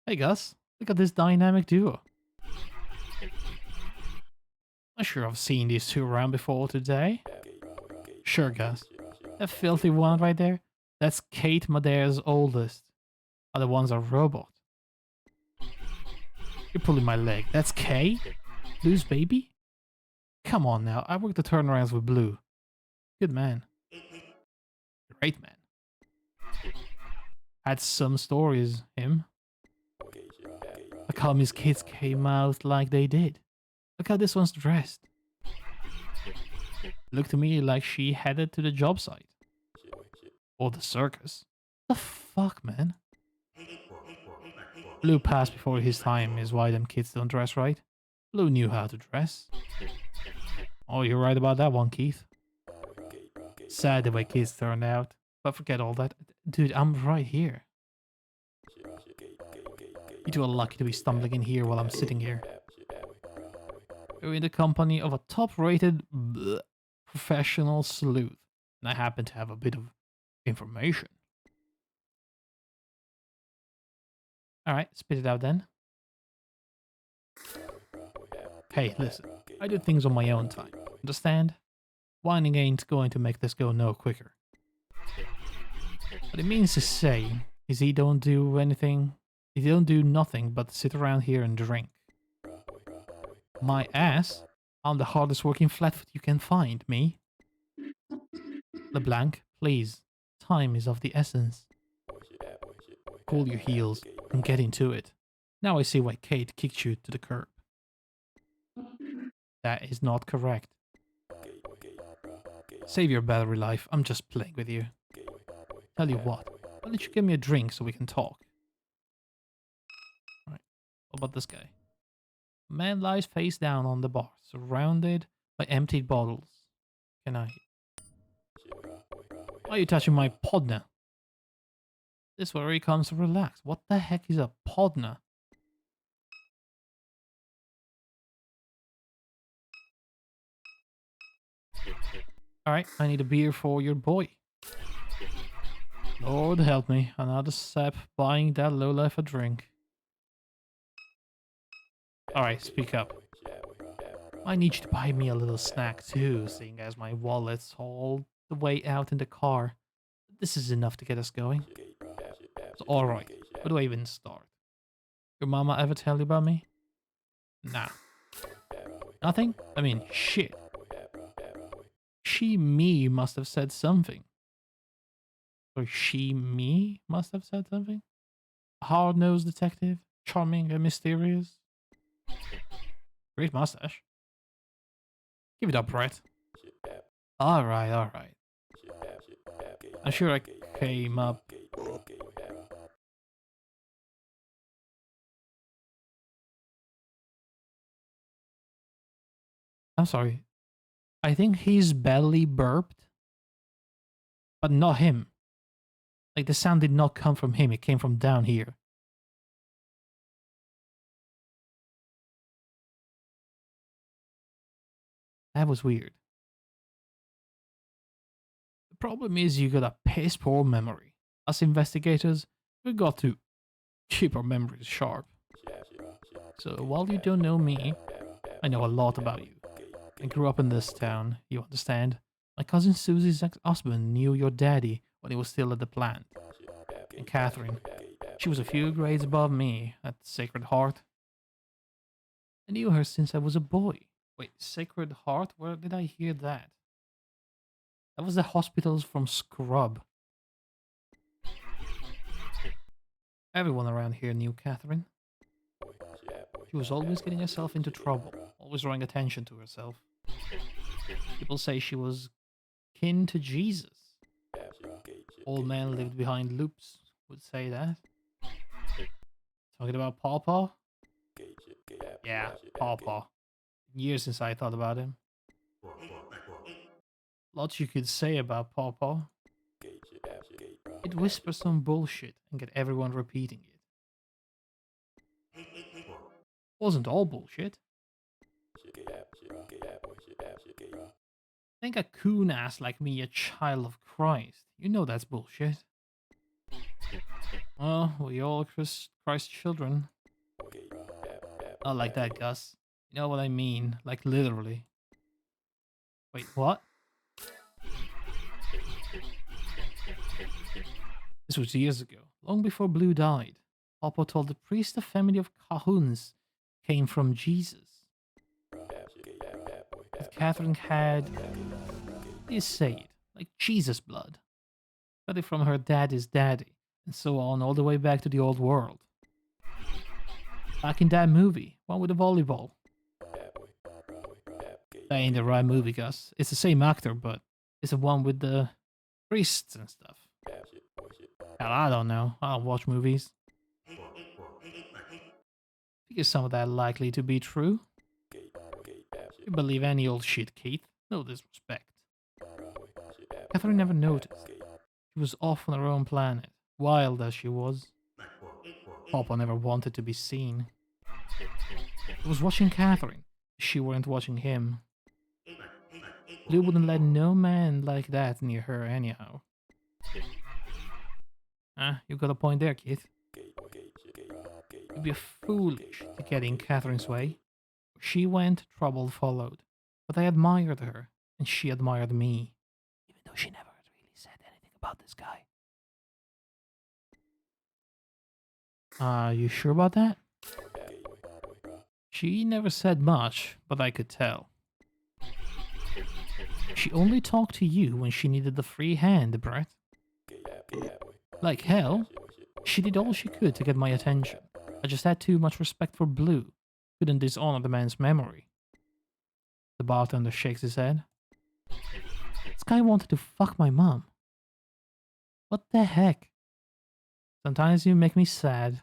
Hey Gus, look at this dynamic duo. I'm sure I've seen these two around before today. Sure, Gus. That filthy one right there, that's Kate Madair's oldest. Other ones are robot. You're pulling my leg. That's Kay? Lou's baby? Come on now, I work the turnarounds with Blue. Good man. Great man. Had some stories, him. Look how his kids came out like they did. Look how this one's dressed. Looked to me like she headed to the job site. Or the circus. The fuck, man? Blue passed before his time is why them kids don't dress right. Blue knew how to dress. Oh, you're right about that one, Keith. Sad the way kids turned out. But forget all that. Dude, I'm right here. You two are lucky to be stumbling in here while I'm sitting here. You're in the company of a top-rated professional sleuth. And I happen to have a bit of information. Alright, spit it out then. Hey, listen. I do things on my own time. Understand? Whining ain't going to make this go no quicker. What it means to say is he don't do anything. He don't do nothing but sit around here and drink. My ass? I'm the hardest working flatfoot you can find, me. LeBlanc, please. Time is of the essence. Cool your heels and get into it. Now I see why Kate kicked you to the curb. That is not correct. Save your battery life, I'm just playing with you. Tell you what, why don't you give me a drink so we can talk? Alright, what about this guy? A man lies face down on the bar, surrounded by emptied bottles. Can I... Why are you touching my podna? This is where he comes to relax. What the heck is a podna? Alright, I need a beer for your boy. Lord help me, another sap buying that lowlife a drink. Alright, speak up. I need you to buy me a little snack too, seeing as my wallet's all the way out in the car. This is enough to get us going. So, alright, where do I even start? Your mama ever tell you about me? Nah. Nothing? I mean, shit. Me must have said something. Or me must have said something? A hard-nosed detective? Charming and mysterious? Great mustache. Give it up, Brett. Alright, alright. I'm sure I came up... I'm sorry. I think his belly burped. But not him. Like, the sound did not come from him, it came from down here. That was weird. The problem is you got a piss poor memory. Us investigators, we got to keep our memories sharp. So while you don't know me, I know a lot about you. I grew up in this town, you understand? My cousin Susie's ex-husband knew your daddy when he was still at the plant. And Catherine, she was a few grades above me at Sacred Heart. I knew her since I was a boy. Wait, Sacred Heart? Where did I hear that? That was the hospitals from Scrub. Everyone around here knew Catherine. She was always getting herself into trouble, always drawing attention to herself. People say she was kin to Jesus. Old man lived behind loops would say that. Talking about Pawpaw? Yeah, Pawpaw. Years since I thought about him. Lots you could say about Pawpaw. It whispers some bullshit and get everyone repeating it. Wasn't all bullshit. Think a coon ass like me a child of Christ. You know that's bullshit. Well, we all Christ's children. Not like that, Gus. You know what I mean, like literally. Wait, what? This was years ago, long before Blue died. Papa told the priest the family of Cajuns came from Jesus. that Catherine had, how do you say it, like Jesus blood. Got it from her daddy's daddy, and so on all the way back to the old world. Back in that movie, one with the volleyball. That ain't the right movie, Gus. It's the same actor, but it's the one with the priests and stuff. Hell, I don't know. I don't watch movies. Figure some of that likely to be true. You believe any old shit, Keith. No disrespect. Catherine never noticed. She was off on her own planet, wild as she was. Papa never wanted to be seen. He was watching Catherine. She weren't watching him. Blue wouldn't let no man like that near her anyhow. You got a point there, kid. You'd be foolish to get in Catherine's way. She went, trouble followed. But I admired her, and she admired me. Even though she never really said anything about this guy. You sure about that? She never said much, but I could tell. She only talked to you when she needed the free hand, Brett. Like hell, she did all she could to get my attention. I just had too much respect for Blue. Couldn't dishonor the man's memory. The bartender shakes his head. This guy wanted to fuck my mom. What the heck? Sometimes you make me sad.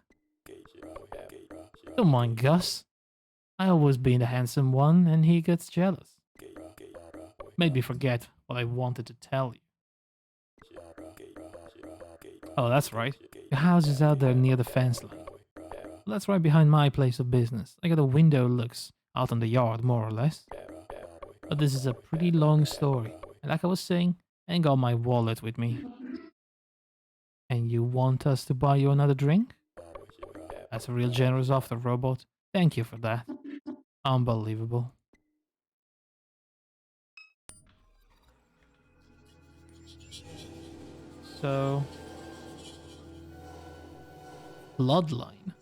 Don't mind Gus. I always been the handsome one, and he gets jealous. Made me forget what I wanted to tell you. Oh, that's right. Your house is out there near the fence line. Well, that's right behind my place of business. I got a window looks out on the yard, more or less. But this is a pretty long story. And like I was saying, I ain't got my wallet with me. And you want us to buy you another drink? That's a real generous offer, Robot. Thank you for that. Unbelievable. So... Bloodline.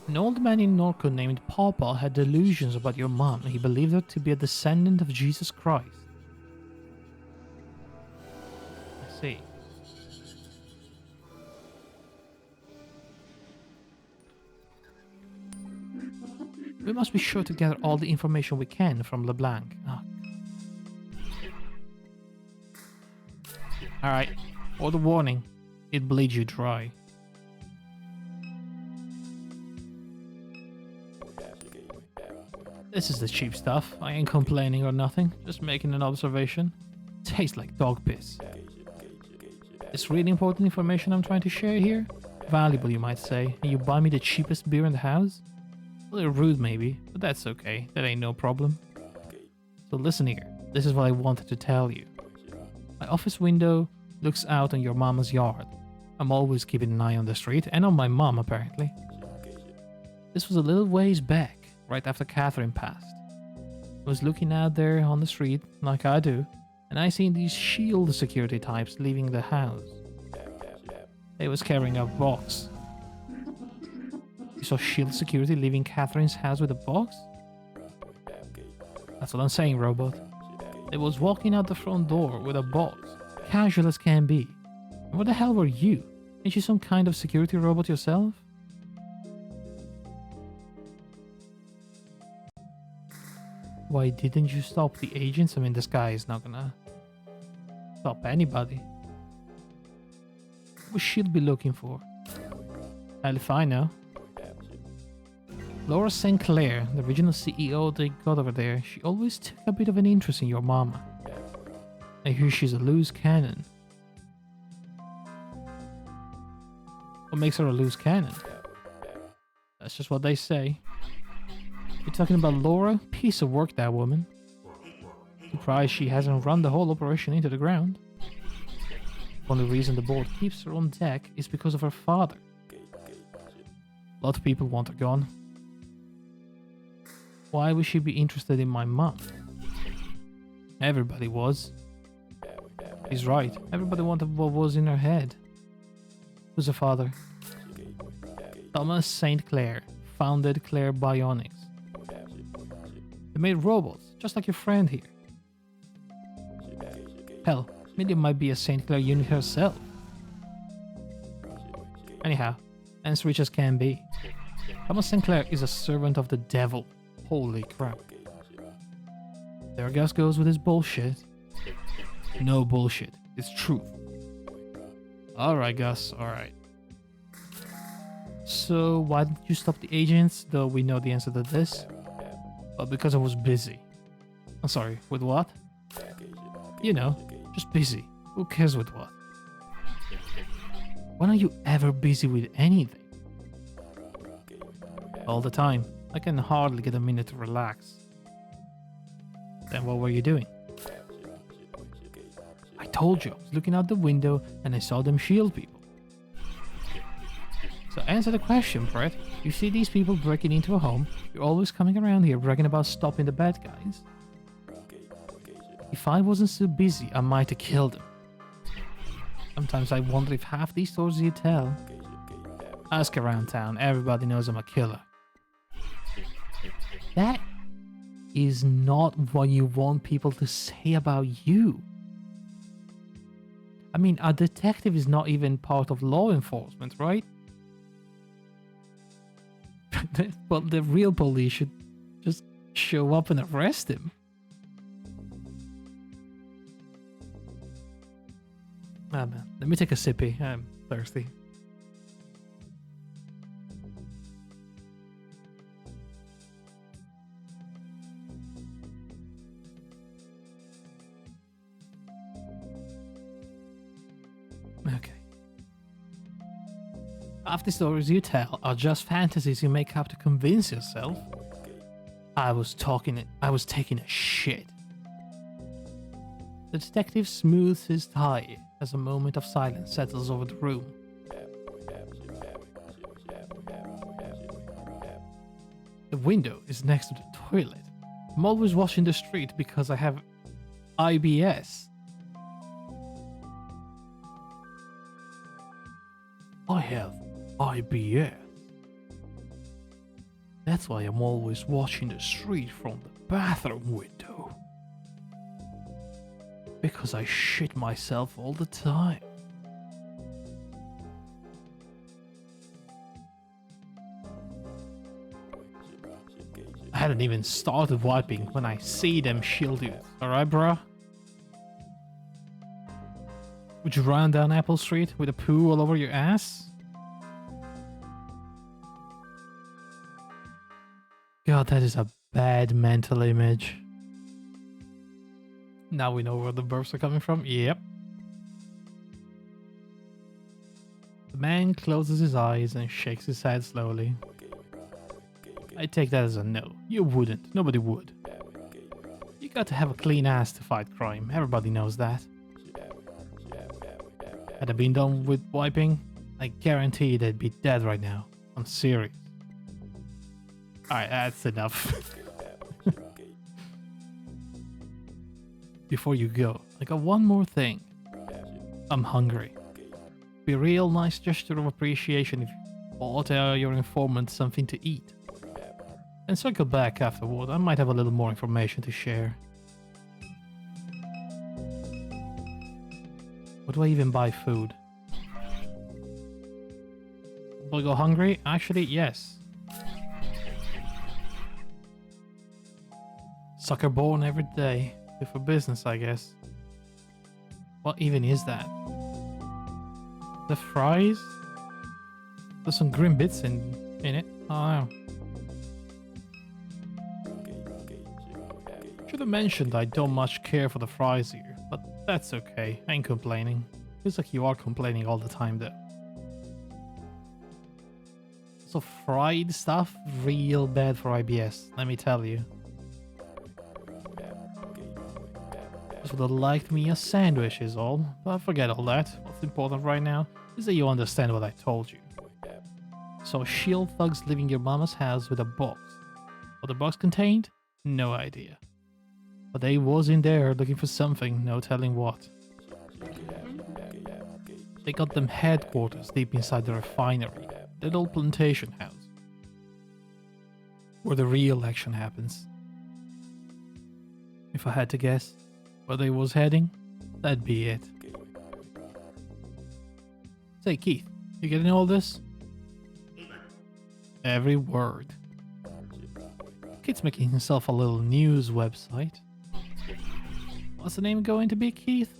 An old man in Norco named Papa had delusions about your mom. He believed her to be a descendant of Jesus Christ. I see. We must be sure to gather all the information we can from LeBlanc. Oh. Alright, order warning. It bleeds you dry. This is the cheap stuff. I ain't complaining or nothing. Just making an observation. Tastes like dog piss. It's really important information I'm trying to share here. Valuable, you might say. And you buy me the cheapest beer in the house? A little rude maybe, but that's okay. That ain't no problem. So listen here. This is what I wanted to tell you. My office window looks out on your mama's yard. I'm always keeping an eye on the street, and on my mom apparently. This was a little ways back, right after Catherine passed. I was looking out there on the street, like I do, and I seen these shield security types leaving the house. They was carrying a box. You saw shield security leaving Catherine's house with a box? That's what I'm saying, Robot. They was walking out the front door with a box, casual as can be. And what the hell were you? Ain't you some kind of security robot yourself? Why didn't you stop the agents? I mean, this guy is not gonna stop anybody. What should be looking for? Hell if I know. Laura St. Clair, the original CEO they got over there, she always took a bit of an interest in your mama. I hear she's a loose cannon. What makes her a loose cannon? That's just what they say. You're talking about Laura? Piece of work, that woman. Surprised she hasn't run the whole operation into the ground. Only reason the board keeps her on deck is because of her father. A lot of people want her gone. Why would she be interested in my mom? Everybody was. He's right. Everybody wanted what was in her head. Who's her father? Thomas St. Clair founded Claire Bionics. They made robots, just like your friend here. Hell, Millie might be a St. Clair unit herself. Anyhow, ends rich as can be. Thomas St. Clair is a servant of the devil. Holy crap. There Gus goes with his bullshit. No bullshit, it's truth. Alright Gus, alright. So why did you stop the agents, though we know the answer to this? Well, because I was busy. I'm sorry, with what? You know, just busy. Who cares with what? When are you ever busy with anything? All the time. I can hardly get a minute to relax. Then what were you doing? I told you, I was looking out the window and I saw them shield people. So answer the question, Brett. You see these people breaking into a home, you're always coming around here bragging about stopping the bad guys. If I wasn't so busy, I might have killed them. Sometimes I wonder if half these stories you tell. Ask around town, everybody knows I'm a killer. That is not what you want people to say about you. I mean, a detective is not even part of law enforcement, right? But the real police should just show up and arrest him. Ah man, let me take a sippy. I'm thirsty. Okay. Half the stories you tell are just fantasies you make up to convince yourself. I was taking a shit. The detective smooths his tie as a moment of silence settles over the room. The window is next to the toilet. I'm always washing the street because I have IBS. I have IBS. That's why I'm always watching the street from the bathroom window. Because I shit myself all the time. I hadn't even started wiping when I see them shield you. Alright, bruh? Would you run down Apple Street with a poo all over your ass? God, that is a bad mental image. Now we know where the burps are coming from. Yep. The man closes his eyes and shakes his head slowly. I take that as a no. You wouldn't. Nobody would. You got to have a clean ass to fight crime. Everybody knows that. Had I been done with wiping, I guarantee they'd be dead right now. I'm serious. Alright, that's enough. Before you go, I got one more thing. I'm hungry. Be a real nice gesture of appreciation if you bought your informant something to eat. And circle back afterward, I might have a little more information to share. What do I even buy food? Will I go hungry? Actually, yes. Sucker born every day. Good for business, I guess. What even is that? The fries? There's some grim bits in it. I don't know. Should have mentioned I don't much care for the fries here, but that's okay. I ain't complaining. Feels like you are complaining all the time though. So fried stuff, real bad for IBS, let me tell you. Just would have liked me a sandwich is all, but forget all that. What's important right now is that you understand what I told you. So shield thugs leaving your mama's house with a box. What the box contained? No idea. But they was in there looking for something, no telling what. They got them headquarters deep inside the refinery, little plantation house, where the real action happens. If I had to guess where they was heading, that'd be it. Say, Keith, you getting all this? Every word. Keith's making himself a little news website. What's the name going to be, Keith?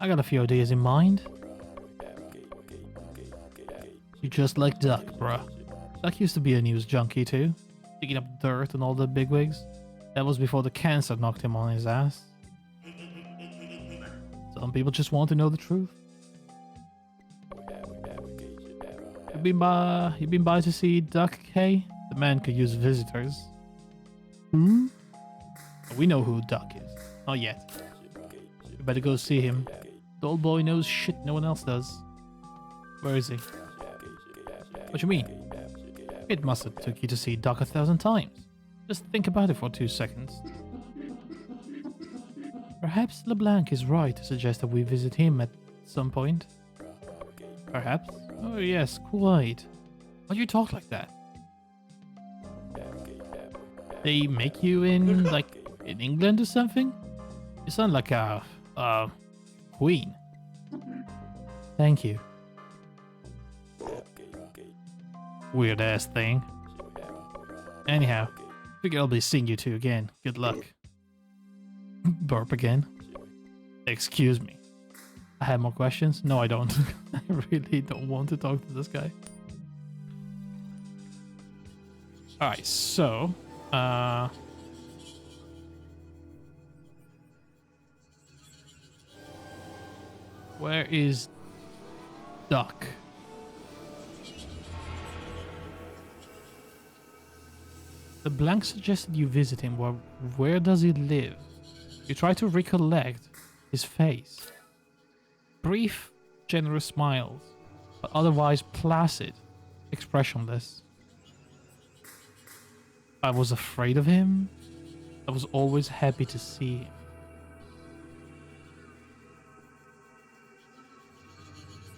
I got a few ideas in mind. You just like Duck, bruh. Duck used to be a news junkie too, digging up dirt on all the bigwigs. That was before the cancer knocked him on his ass. Some people just want to know the truth. You been by to see Duck, Kay? The man could use visitors. Hmm? We know who Duck is. Not yet. We better go see him. The old boy knows shit no one else does. Where is he? What you mean? It must have took you to see Duck 1,000 times. Just think about it for 2 seconds. Perhaps LeBlanc is right to suggest that we visit him at some point. Perhaps? Oh yes, quite. Why'd you talk like that? They make you in, like, in England or something? You sound like a queen. Thank you. Weird ass thing. Anyhow, figure I'll be seeing you two again. Good luck. Burp again. Excuse me. I have more questions? No, I don't. I really don't want to talk to this guy. Alright, so... where is Duck? The blank suggested you visit him. Well, where does he live? You try to recollect his face. Brief, generous smiles, but otherwise placid, expressionless. I was afraid of him. I was always happy to see him.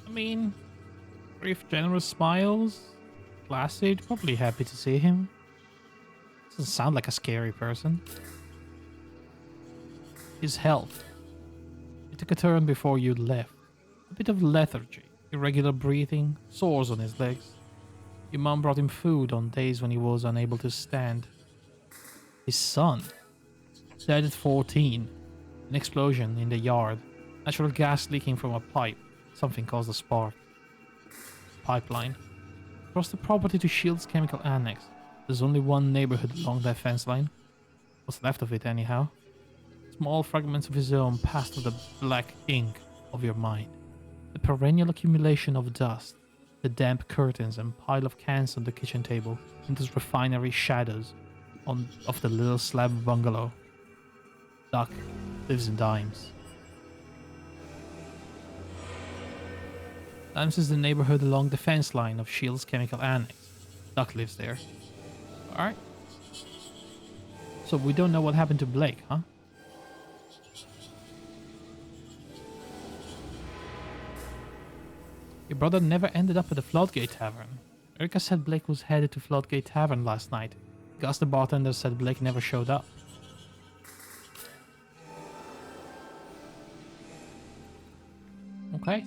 I mean, brief, generous smiles, placid, probably happy to see him. Doesn't sound like a scary person. His health. It took a turn before you left. A bit of lethargy, irregular breathing, sores on his legs. Your mum brought him food on days when he was unable to stand. His son died at 14. An explosion in the yard. Natural gas leaking from a pipe. Something caused a spark. Pipeline. Across the property to Shields Chemical Annex. There's only one neighborhood along that fence line. What's left of it anyhow. Small fragments of his own passed through the black ink of your mind. The perennial accumulation of dust. The damp curtains and pile of cans on the kitchen table. And those refinery shadows of the little slab bungalow. Duck lives in Dimes. Dimes is the neighborhood along the fence line of Shields Chemical Annex. Duck lives there. Alright. So we don't know what happened to Blake, huh? Your brother never ended up at the Floodgate Tavern. Erica said Blake was headed to Floodgate Tavern last night. Gus the bartender said Blake never showed up. Okay.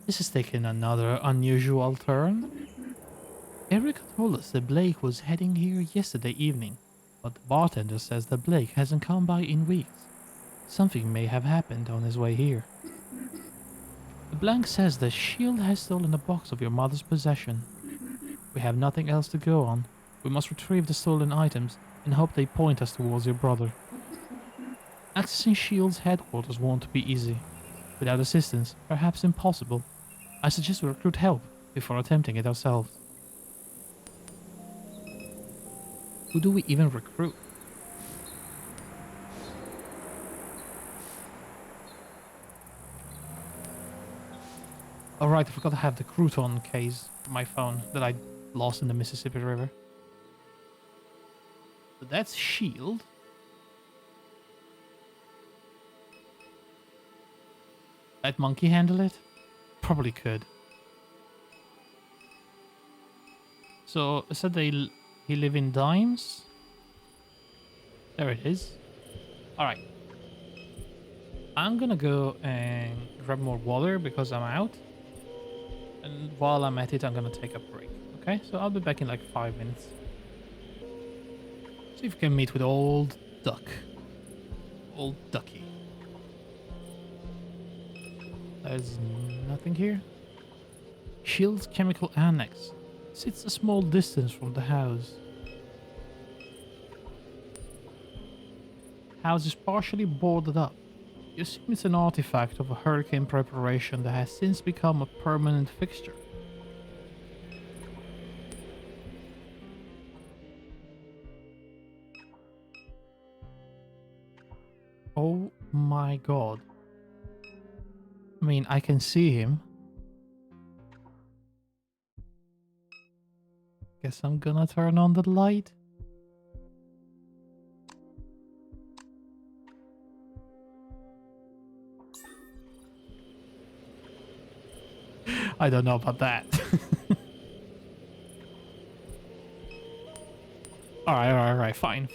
This is taking another unusual turn. Erica told us that Blake was heading here yesterday evening, but the bartender says that Blake hasn't come by in weeks. Something may have happened on his way here. The blank says that Shield has stolen a box of your mother's possession. We have nothing else to go on. We must retrieve the stolen items and hope they point us towards your brother. Accessing Shield's headquarters won't be easy. Without assistance, perhaps impossible. I suggest we recruit help before attempting it ourselves. Who do we even recruit? Alright, I forgot to have the crouton case for my phone that I lost in the Mississippi River. So that's Shield. That monkey handle it? Probably could. So I said they he live in dimes? There it is. Alright. I'm gonna go and grab more water because I'm out. And while I'm at it, I'm gonna take a break. Okay, so I'll be back in like 5 minutes. See if we can meet with old Duck. Old Ducky. There's nothing here. Shield's chemical annex. Sits a small distance from the house. House is partially boarded up. You assume it's an artifact of a hurricane preparation that has since become a permanent fixture. Oh my god. I mean, I can see him. Guess I'm gonna turn on the light. I don't know about that. Alright, fine.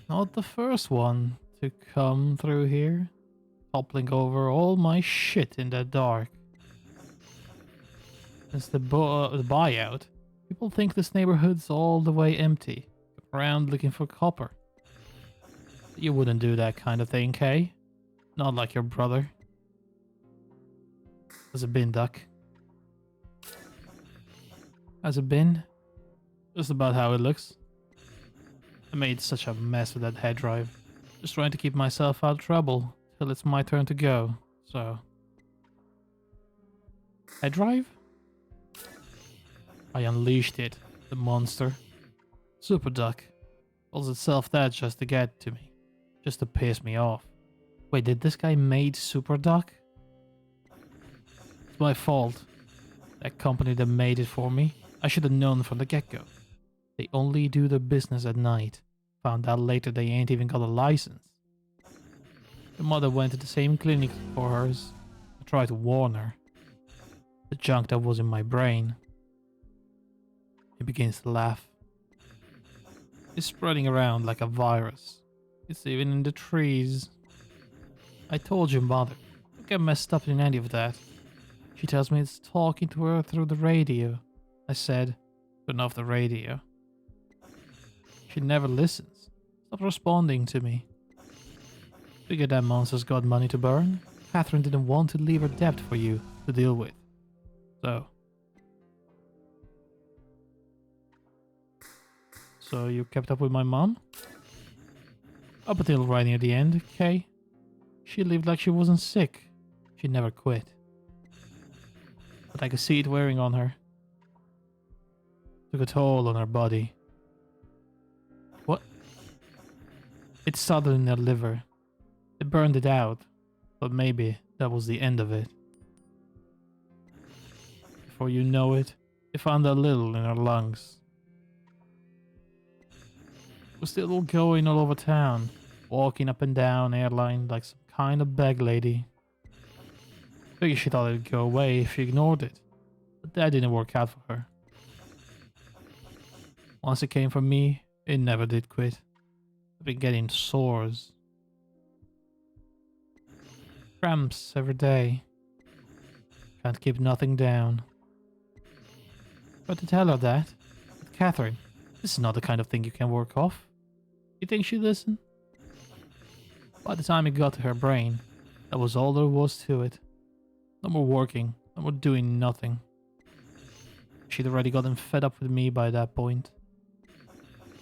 Not the first one to come through here, toppling over all my shit in the dark. Since the buyout, people think this neighborhood's all the way empty, around looking for copper. You wouldn't do that kind of thing, Kay? Not like your brother. How's it been, Duck? Has it been? Just about how it looks. I made such a mess with that head drive. Just trying to keep myself out of trouble till it's my turn to go, so... Head drive? I unleashed it, the monster. Superduck. Calls itself that just to get to me. Just to piss me off. Wait, did this guy made Superduck? It's my fault. That company that made it for me. I should have known from the get-go. They only do their business at night. Found out later they ain't even got a license. The mother went to the same clinic for hers. I tried to warn her. The junk that was in my brain. He begins to laugh. It's spreading around like a virus. It's even in the trees. I told you, mother. Don't get messed up in any of that. She tells me it's talking to her through the radio. I said, turn off the radio. She never listens. Stop responding to me. Figured that monster's got money to burn. Catherine didn't want to leave her debt for you to deal with. So you kept up with my mom? Up until right near the end, okay? She lived like she wasn't sick. She never quit. But I could see it wearing on her. Took a toll on her body. What? It started in her liver. They burned it out, but maybe that was the end of it. Before you know it, they found a little in her lungs. Was still going all over town, walking up and down airline like some kind of bag lady. Figured she thought it'd go away if she ignored it, but that didn't work out for her. Once it came from me, it never did quit. I've been getting sores. Cramps every day. Can't keep nothing down. But to tell her that, but Catherine, this is not the kind of thing you can work off. You think she'd listen? By the time it got to her brain, that was all there was to it. No more working, no more doing nothing. She'd already gotten fed up with me by that point.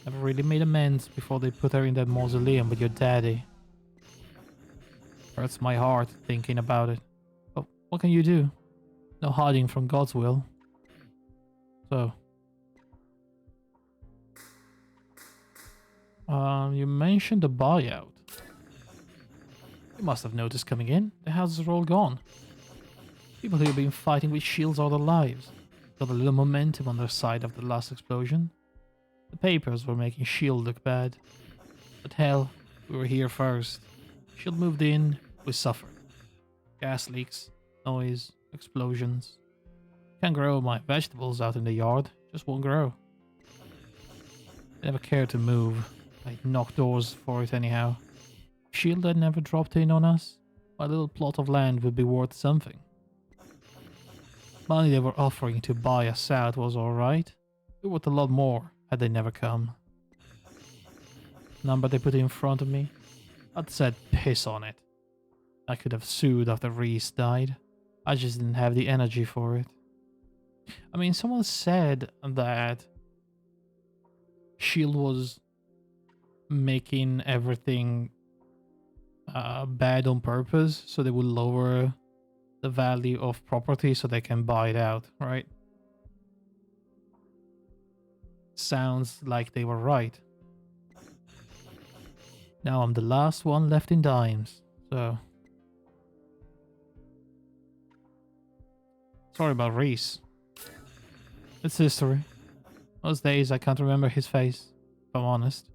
Never really made amends before they put her in that mausoleum with your daddy. Hurts my heart thinking about it. But what can you do? No hiding from God's will. So... you mentioned the buyout. You must have noticed coming in. The houses are all gone. People who have been fighting with shields all their lives. Got a little momentum on their side after the last explosion. The papers were making S.H.I.E.L.D. look bad. But hell, we were here first. S.H.I.E.L.D. moved in, we suffered. Gas leaks, noise, explosions. Can't grow my vegetables out in the yard, just won't grow. I never cared to move. I'd knock doors for it anyhow. Shield had never dropped in on us. My little plot of land would be worth something. Money they were offering to buy us out was alright. It was worth a lot more had they never come. Number they put in front of me, I'd said piss on it. I could have sued after Reese died. I just didn't have the energy for it. I mean, someone said that Shield was making everything bad on purpose, so they would lower the value of property so they can buy it out, right? Sounds like they were right. Now I'm the last one left in dimes, so... Sorry about Reese. It's history. Those days I can't remember his face, if I'm honest.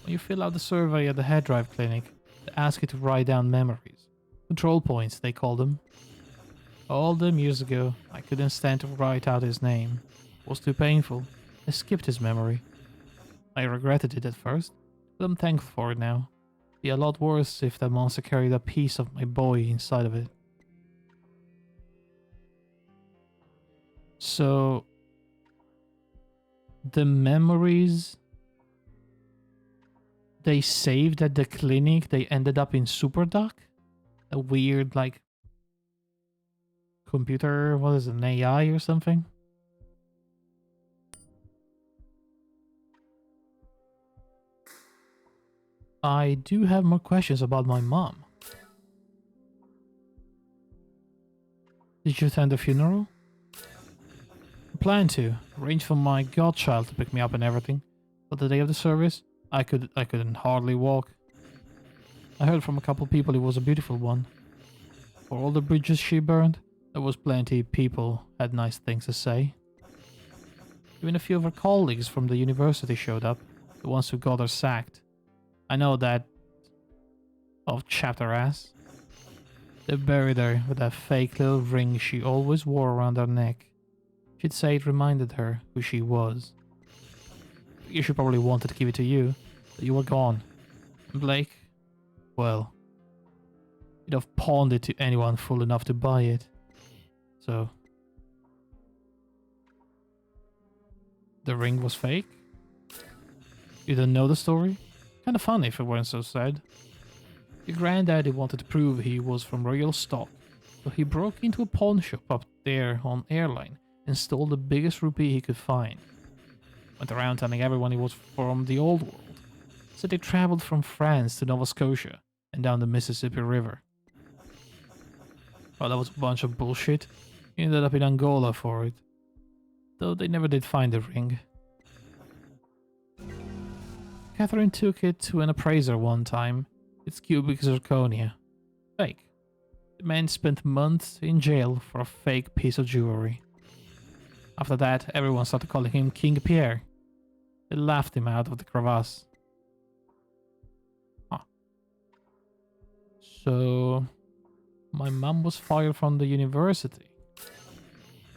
When you fill out the survey at the head drive clinic, they ask you to write down memories. Control points, they call them. All them years ago, I couldn't stand to write out his name. It was too painful. I skipped his memory. I regretted it at first, but I'm thankful for it now. It'd be a lot worse if that monster carried a piece of my boy inside of it. So... the memories they saved at the clinic, they ended up in Superduck? A weird, like, computer, what is it, an AI or something? I do have more questions about my mom. Did you attend the funeral? I plan to. Arrange for my godchild to pick me up and everything. But the day of the service, I couldn't hardly walk. I heard from a couple people it was a beautiful one. For all the bridges she burned, there was plenty people had nice things to say. Even a few of her colleagues from the university showed up, the ones who got her sacked. I know that of chapter ass. They buried her with that fake little ring she always wore around her neck. She'd say it reminded her who she was. She probably wanted to give it to you, but you were gone. And Blake, well, he'd have pawned it to anyone fool enough to buy it. So... the ring was fake? You don't know the story? Kinda funny if it weren't so sad. Your granddaddy wanted to prove he was from royal stock, so he broke into a pawn shop up there on Airline and stole the biggest rupee he could find. Went around telling everyone he was from the old world. Said they traveled from France to Nova Scotia and down the Mississippi River. Well, that was a bunch of bullshit. He ended up in Angola for it. Though they never did find the ring. Catherine took it to an appraiser one time. It's cubic zirconia. Fake. The man spent months in jail for a fake piece of jewelry. After that, everyone started calling him King Pierre. They laughed him out of the crevasse. Huh. So... my mum was fired from the university.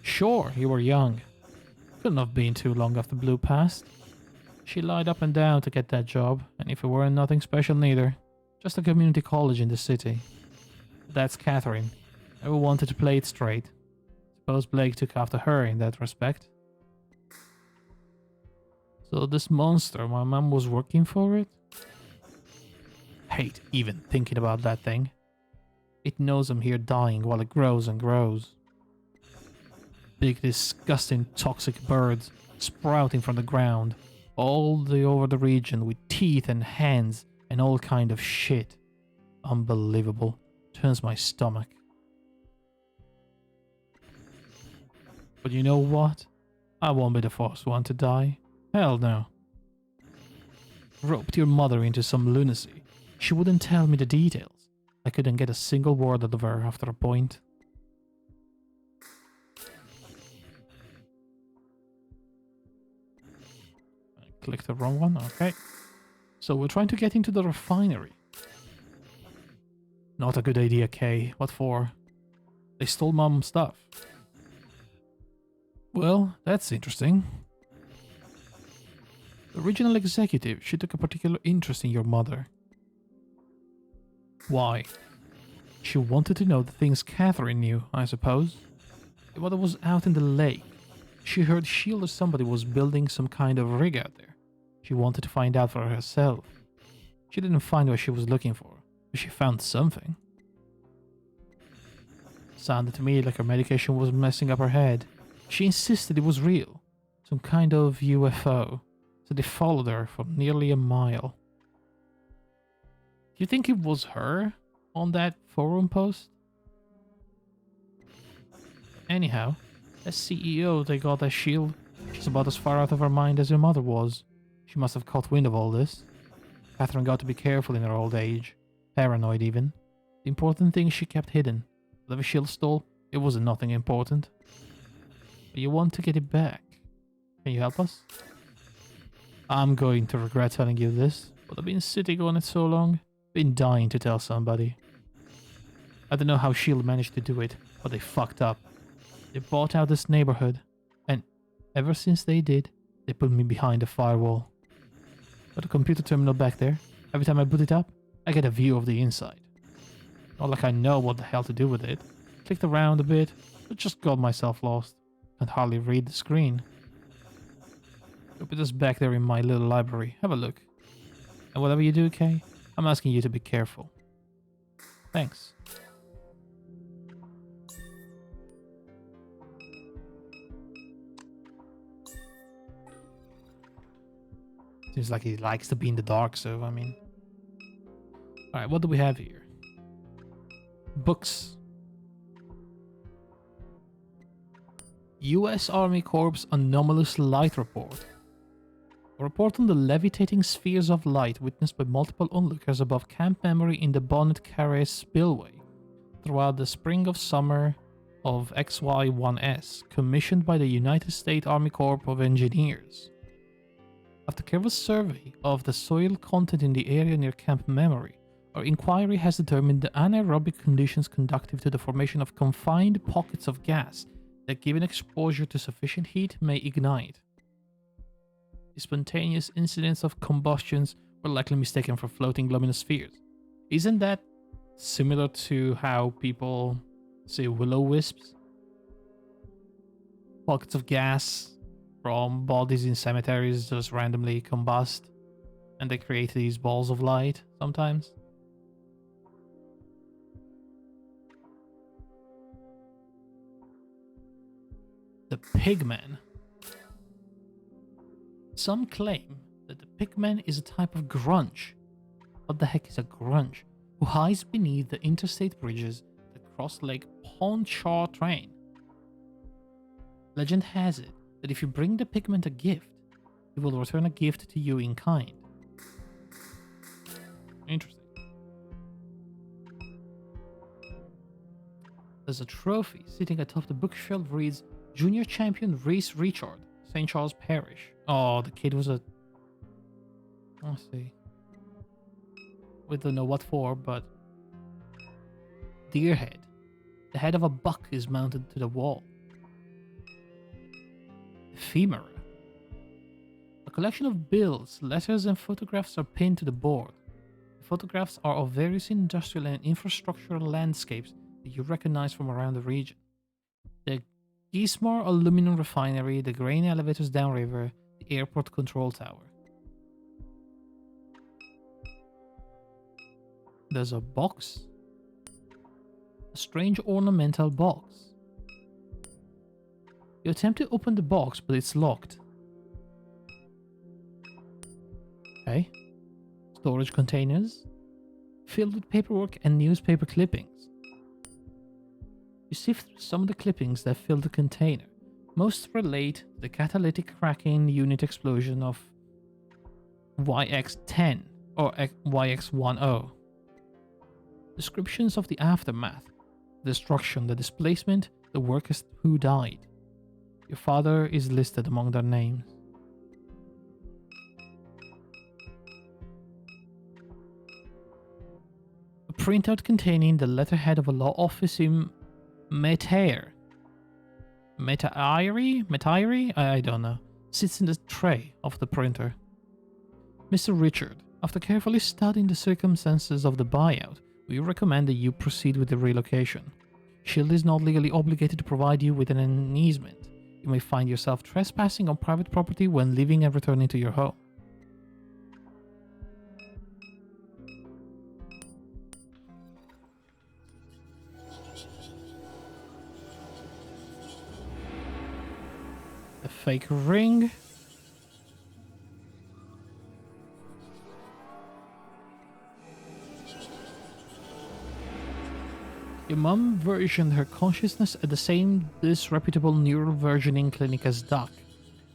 Sure, you were young. Couldn't have been too long after Blue passed. She lied up and down to get that job, and if it weren't nothing special neither, just a community college in the city. That's Catherine. Never wanted to play it straight. Suppose Blake took after her in that respect. So this monster, my mum was working for it? Hate even thinking about that thing. It knows I'm here dying while it grows and grows. Big, disgusting, toxic birds sprouting from the ground, all over the region with teeth and hands and all kind of shit. Unbelievable. Turns my stomach. But you know what? I won't be the first one to die. Hell no. Roped your mother into some lunacy. She wouldn't tell me the details. I couldn't get a single word out of her after a point. I clicked the wrong one, okay. So we're trying to get into the refinery. Not a good idea, Kay. What for? They stole Mom's stuff. Well, that's interesting. The regional executive, she took a particular interest in your mother. Why? She wanted to know the things Catherine knew, I suppose. What was out in the lake. She heard Shield or somebody was building some kind of rig out there. She wanted to find out for herself. She didn't find what she was looking for, but she found something. Sounded to me like her medication was messing up her head. She insisted it was real. Some kind of UFO. So they followed her for nearly a mile. Do you think it was her on that forum post? Anyhow, as CEO they got as Shield, she's about as far out of her mind as her mother was. She must have caught wind of all this. Catherine got to be careful in her old age. Paranoid even. The important things she kept hidden. Whatever Shield stole, it wasn't nothing important. But you want to get it back. Can you help us? I'm going to regret telling you this, but I've been sitting on it so long. Been dying to tell somebody. I don't know how Shield managed to do it, but they fucked up. They bought out this neighborhood, and ever since they did, they put me behind a firewall. Got a computer terminal back there. Every time I boot it up, I get a view of the inside. Not like I know what the hell to do with it. Clicked around a bit, but just got myself lost. Can't hardly read the screen. I'll put this back there in my little library. Have a look. And whatever you do, Kay, I'm asking you to be careful. Thanks. Seems like he likes to be in the dark, so I mean... Alright, what do we have here? Books. U.S. Army Corps Anomalous Light Report. A report on the levitating spheres of light witnessed by multiple onlookers above Camp Memory in the Bonnet Carré spillway throughout the spring of summer of XY1S, commissioned by the United States Army Corps of Engineers. After careful survey of the soil content in the area near Camp Memory, our inquiry has determined the anaerobic conditions conducive to the formation of confined pockets of gas that, given exposure to sufficient heat, may ignite. The spontaneous incidents of combustions were likely mistaken for floating luminous spheres. Isn't that similar to how people say will-o-wisps? Pockets of gas from bodies in cemeteries just randomly combust, and they create these balls of light sometimes. The Pigman. Some claim that the Pigman is a type of grunge. What the heck is a grunge? Who hides beneath the interstate bridges that cross Lake Pontchartrain. Legend has it that if you bring the Pigman a gift, he will return a gift to you in kind. Interesting. There's a trophy sitting atop the bookshelf reads Junior Champion Reese Richard, St. Charles Parish. Oh, the kid was a... Let's see. We don't know what for, but... Deer head. The head of a buck is mounted to the wall. Ephemera. A collection of bills, letters, and photographs are pinned to the board. The photographs are of various industrial and infrastructural landscapes that you recognize from around the region. The Geismar Aluminum Refinery, the grain elevators downriver, the airport control tower. There's a box. A strange ornamental box. You attempt to open the box, but it's locked. Okay. Storage containers. Filled with paperwork and newspaper clippings. You sift through some of the clippings that fill the container. Most relate to the catalytic cracking unit explosion of YX-10 or YX-10. Descriptions of the aftermath, the destruction, the displacement, the workers who died. Your father is listed among their names. A printout containing the letterhead of a law office in Metair. Metairi? I don't know. Sits in the tray of the printer. Mr. Richard, after carefully studying the circumstances of the buyout, we recommend that you proceed with the relocation. Shield is not legally obligated to provide you with an easement. You may find yourself trespassing on private property when leaving and returning to your home. A fake ring. Your mom versioned her consciousness at the same disreputable neural versioning clinic as Duck.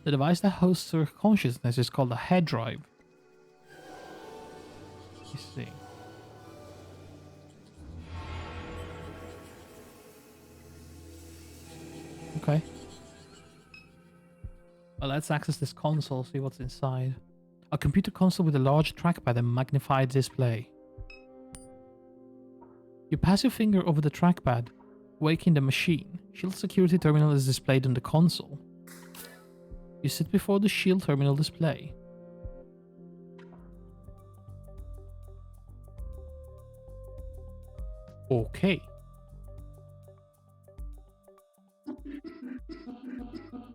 The device that hosts her consciousness is called a head drive. You see. Okay. Well, let's access this console, see what's inside. A computer console with a large trackpad and magnified display. You pass your finger over the trackpad, waking the machine. Shield security terminal is displayed on the console. You sit before the Shield terminal display. Okay.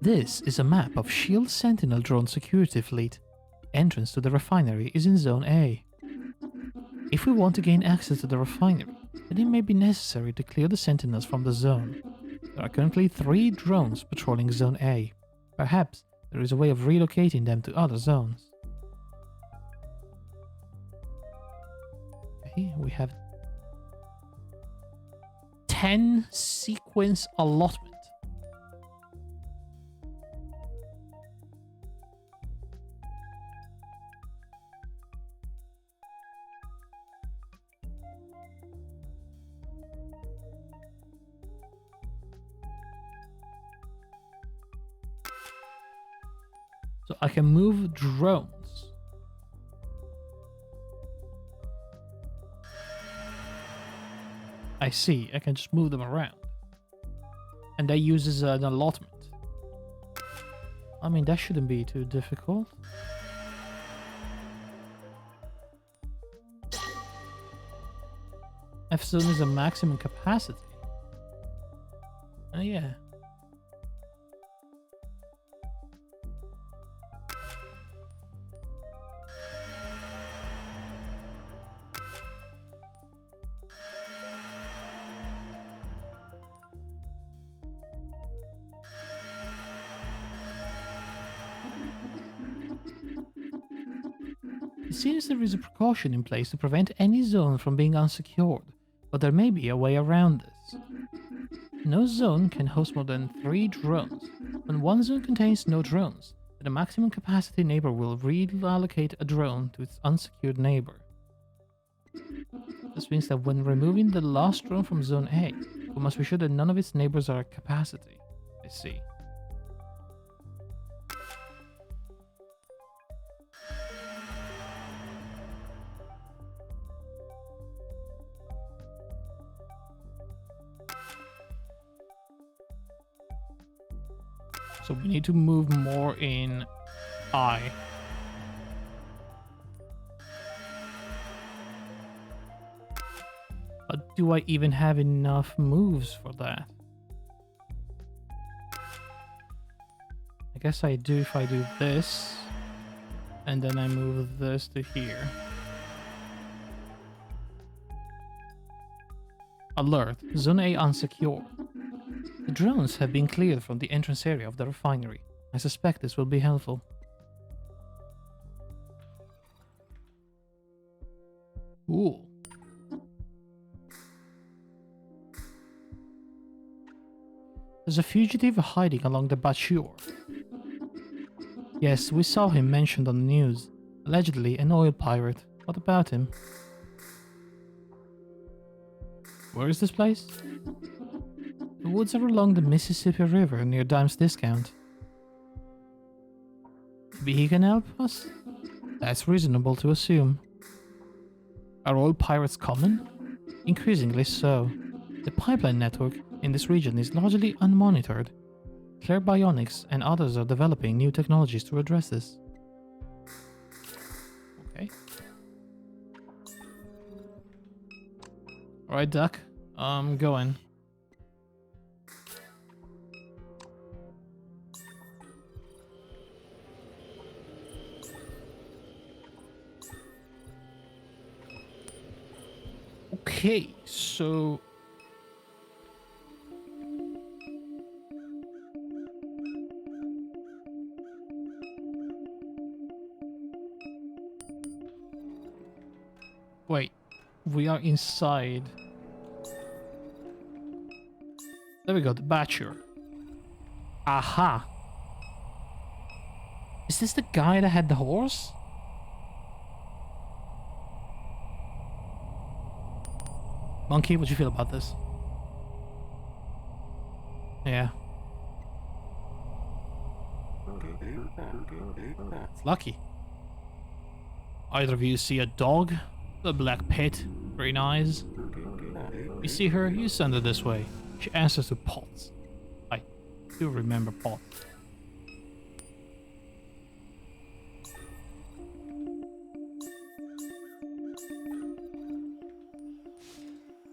This is a map of Shield Sentinel drone security fleet. The entrance to the refinery is in Zone A. If we want to gain access to the refinery, then it may be necessary to clear the Sentinels from the zone. There are currently 3 drones patrolling Zone A. Perhaps there is a way of relocating them to other zones. Okay, we have 10 sequence allotment. So I can move drones. I see, I can just move them around. And that uses an allotment. I mean, that shouldn't be too difficult. F-zone is a maximum capacity. Oh yeah. It seems there is a precaution in place to prevent any zone from being unsecured, but there may be a way around this. No zone can host more than 3 drones. When one zone contains no drones, then a maximum capacity neighbor will reallocate a drone to its unsecured neighbor. This means that when removing the last drone from Zone A, we must be sure that none of its neighbors are at capacity. I see. So we need to move more in I. But do I even have enough moves for that? I guess I do if I do this. And then I move this to here. Alert. Zone A unsecure. The drones have been cleared from the entrance area of the refinery. I suspect this will be helpful. Cool. There's a fugitive hiding along the Bashur. Yes, we saw him mentioned on the news. Allegedly an oil pirate. What about him? Where is this place? The woods are along the Mississippi River near Dime's Discount. Maybe he can help us? That's reasonable to assume. Are all pirates common? Increasingly so. The pipeline network in this region is largely unmonitored. Claire Bionics and others are developing new technologies to address this. Okay. Alright, Duck. I'm going. Okay, so... Wait, we are inside. There we go, the Batcher. Aha! Is this the guy that had the horse? Monkey, what do you feel about this? Yeah. It's lucky. Either of you see a dog? The black pit. Green eyes. You see her? You send her this way. She answers to Potts. I do remember Potts.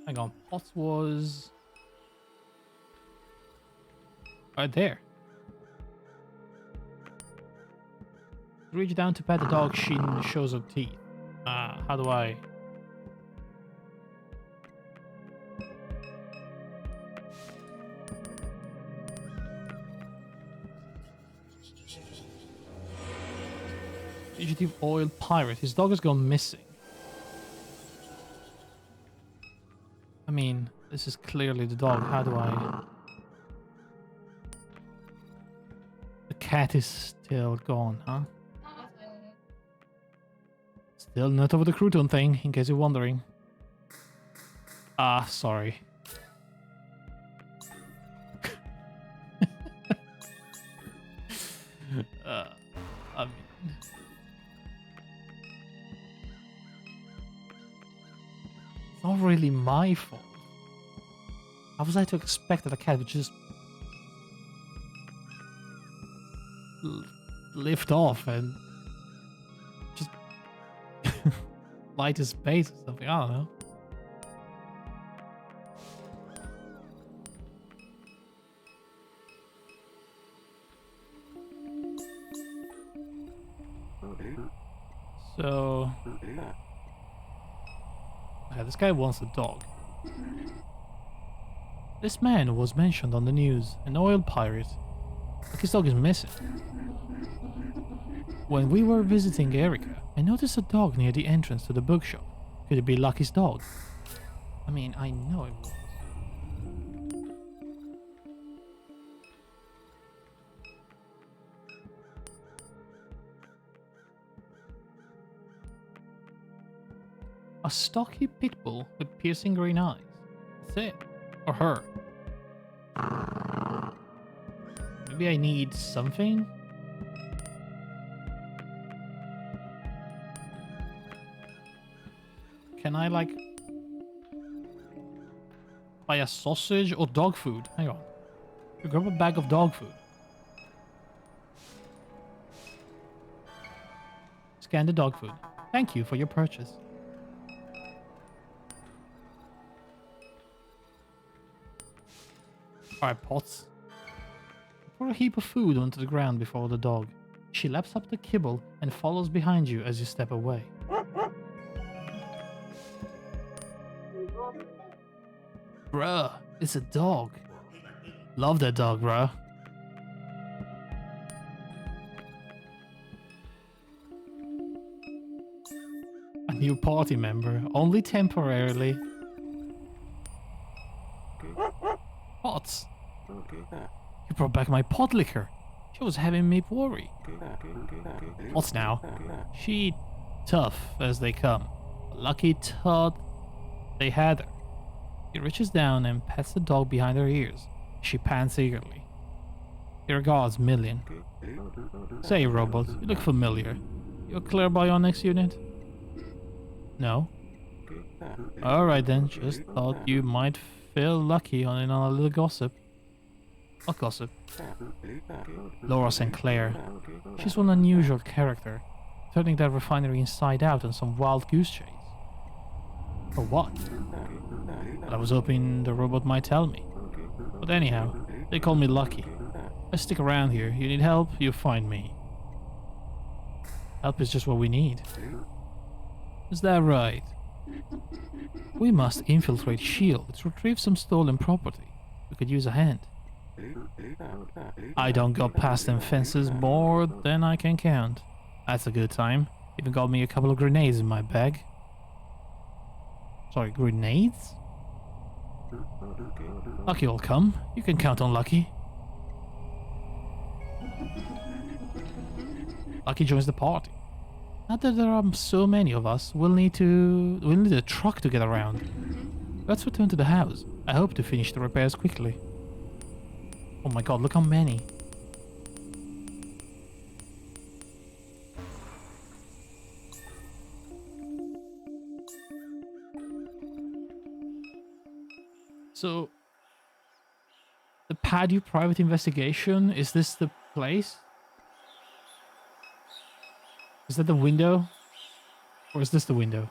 Hang on, Potts was... right there. Reach down to pet the dog, she shows her teeth. How do I... Fugitive oil pirate. His dog has gone missing. I mean, this is clearly the dog. How do I... The cat is still gone, huh? Still not over the crouton thing, in case you're wondering. Ah, sorry. I mean... It's not really my fault. How was I to expect that a cat would just... lift off and... just... light his face or something, I don't know. So... okay, this guy wants a dog. This man was mentioned on the news, an oil pirate. Like his dog is missing. When we were visiting Erica, I noticed a dog near the entrance to the bookshop. Could it be Lucky's dog? I mean, I know it was. A stocky pit bull with piercing green eyes. That's it. Or her. Maybe I need something? Can I, like... buy a sausage or dog food? Hang on. You grab a bag of dog food. Scan the dog food. Thank you for your purchase. Alright, Potts. Pour a heap of food onto the ground before the dog. She laps up the kibble and follows behind you as you step away. Bruh, it's a dog. Love that dog, bruh. A new party member, only temporarily. Potts. You brought back my pot liquor. She was having me worry. Potts now. She tough as they come. Lucky thought they had her. He reaches down and pats the dog behind her ears. She pants eagerly. He regards Million. Say, robot, you look familiar. You a Claire Bionics unit? No. Alright then, just thought you might feel lucky on a little gossip. What gossip? Laura Sinclair. She's one unusual character, turning that refinery inside out on some wild goose chase. For what? Well, I was hoping the robot might tell me. But anyhow, they call me Lucky. I stick around here. You need help, you find me. Help is just what we need. Is that right? We must infiltrate S.H.I.E.L.D. to retrieve some stolen property. We could use a hand. I don't go past them fences more than I can count. That's a good time. Even got me a couple of grenades in my bag. Sorry, grenades? Lucky will come. You can count on Lucky. Lucky joins the party. Now that there are so many of us, we'll need a truck to get around. Let's return to the house. I hope to finish the repairs quickly. Oh my god, look how many. So, the Paddy private investigation, is this the place? Is that the window? Or is this the window?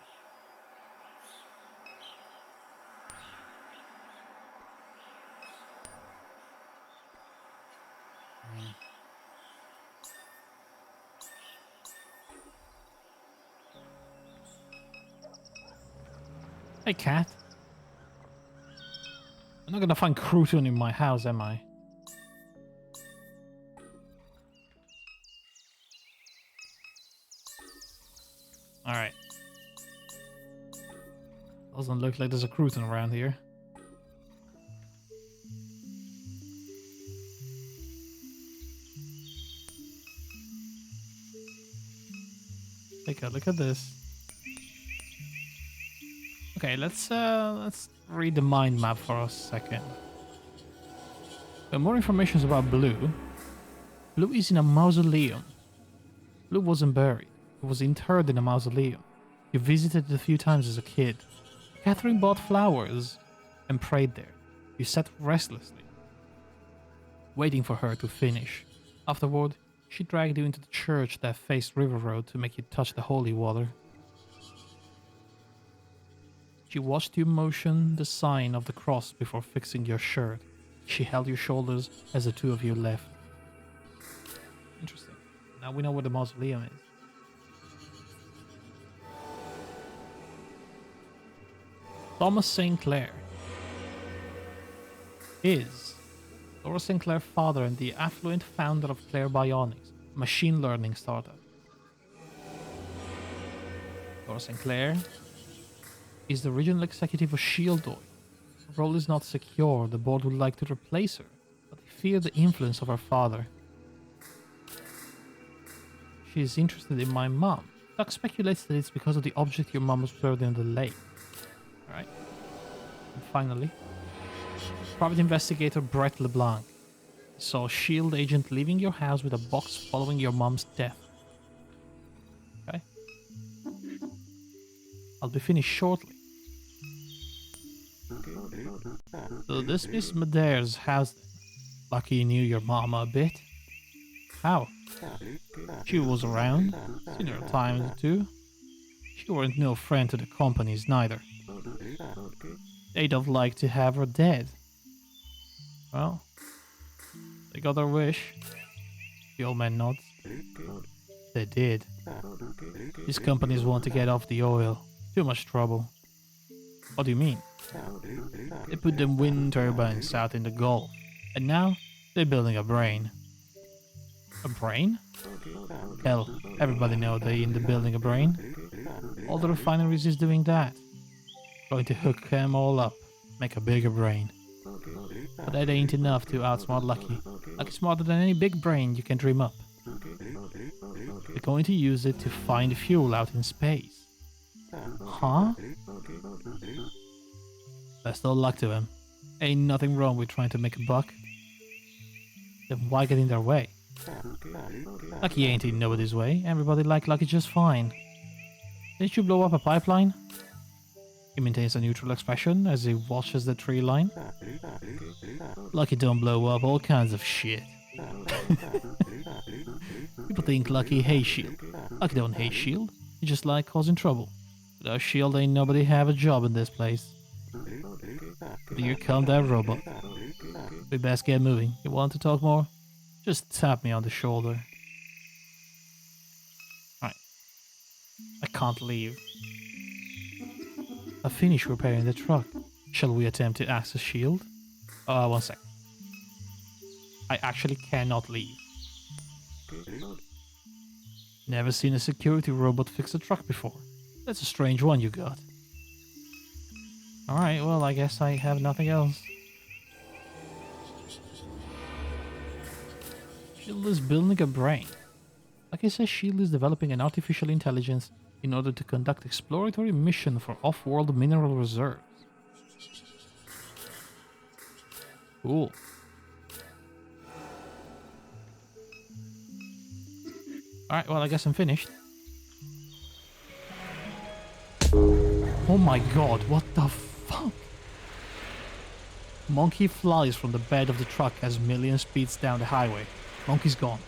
Hey, cat. I'm not gonna find crouton in my house, am I? Alright. Doesn't look like there's a crouton around here. Take a look at this. Okay, let's read the mind map for a second. More information about Blue. Blue is in a mausoleum. Blue wasn't buried. He was interred in a mausoleum. You visited it a few times as a kid. Catherine bought flowers and prayed there. You sat restlessly, waiting for her to finish. Afterward, she dragged you into the church that faced River Road to make you touch the holy water. She watched you motion the sign of the cross before fixing your shirt. She held your shoulders as the two of you left. Interesting. Now we know where the mausoleum is. Thomas Sinclair is Laura Sinclair's father and the affluent founder of Claire Bionics, a machine learning startup. Laura Sinclair is the original executive of S.H.I.E.L.D. Her role is not secure. The board would like to replace her, but they fear the influence of her father. She is interested in my mom. Doc speculates that it's because of the object your mom observed in the lake. Alright. And finally, private investigator Brett LeBlanc. He saw a S.H.I.E.L.D. agent leaving your house with a box following your mom's death. Okay. I'll be finished shortly. So this is Madeire's house then. Lucky you knew your mama a bit. How? She was around, seen her a time or two. She weren't no friend to the companies neither. They'd have liked to have her dead. Well, they got their wish. The old man nods. They did. These companies want to get off the oil. Too much trouble. What do you mean? They put them wind turbines out in the Gulf, and now they're building a brain. A brain? Hell, everybody knows they're in the building a brain. All the refineries is doing that. Going to hook them all up, make a bigger brain. But that ain't enough to outsmart Lucky. Lucky's smarter than any big brain you can dream up. They're going to use it to find fuel out in space. Huh? Best of luck to him. Ain't nothing wrong with trying to make a buck. Then why get in their way? Lucky ain't in nobody's way. Everybody like Lucky just fine. Didn't you blow up a pipeline? He maintains a neutral expression as he watches the tree line. Lucky don't blow up all kinds of shit. People think Lucky hates Shield. Lucky don't hate Shield. He just like causing trouble. Without Shield ain't nobody have a job in this place. But here come that robot. We best get moving. You want to talk more? Just tap me on the shoulder. Alright. I can't leave. I finished repairing the truck. Shall we attempt to access Shield? One sec. I actually cannot leave. Never seen a security robot fix a truck before. That's a strange one you got. Alright, well, I guess I have nothing else. Shield is building a brain. Like I said, Shield is developing an artificial intelligence in order to conduct exploratory mission for off-world mineral reserves. Cool. Alright, well, I guess I'm finished. Oh my god, what the fuck? Monkey flies from the bed of the truck as Million speeds down the highway. Monkey's gone.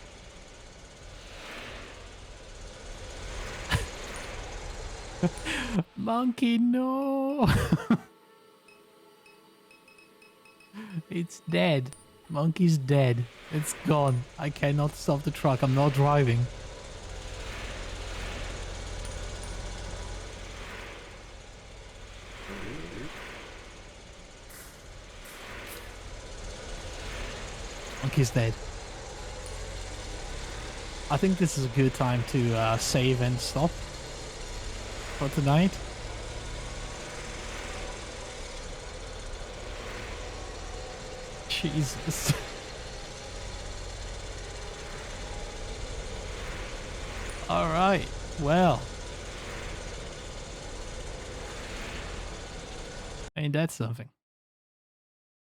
Monkey, no! It's dead. Monkey's dead. It's gone. I cannot stop the truck. I'm not driving. Monkey's dead. I think this is a good time to save and stop for tonight. Jesus. Alright, well. Ain't that something?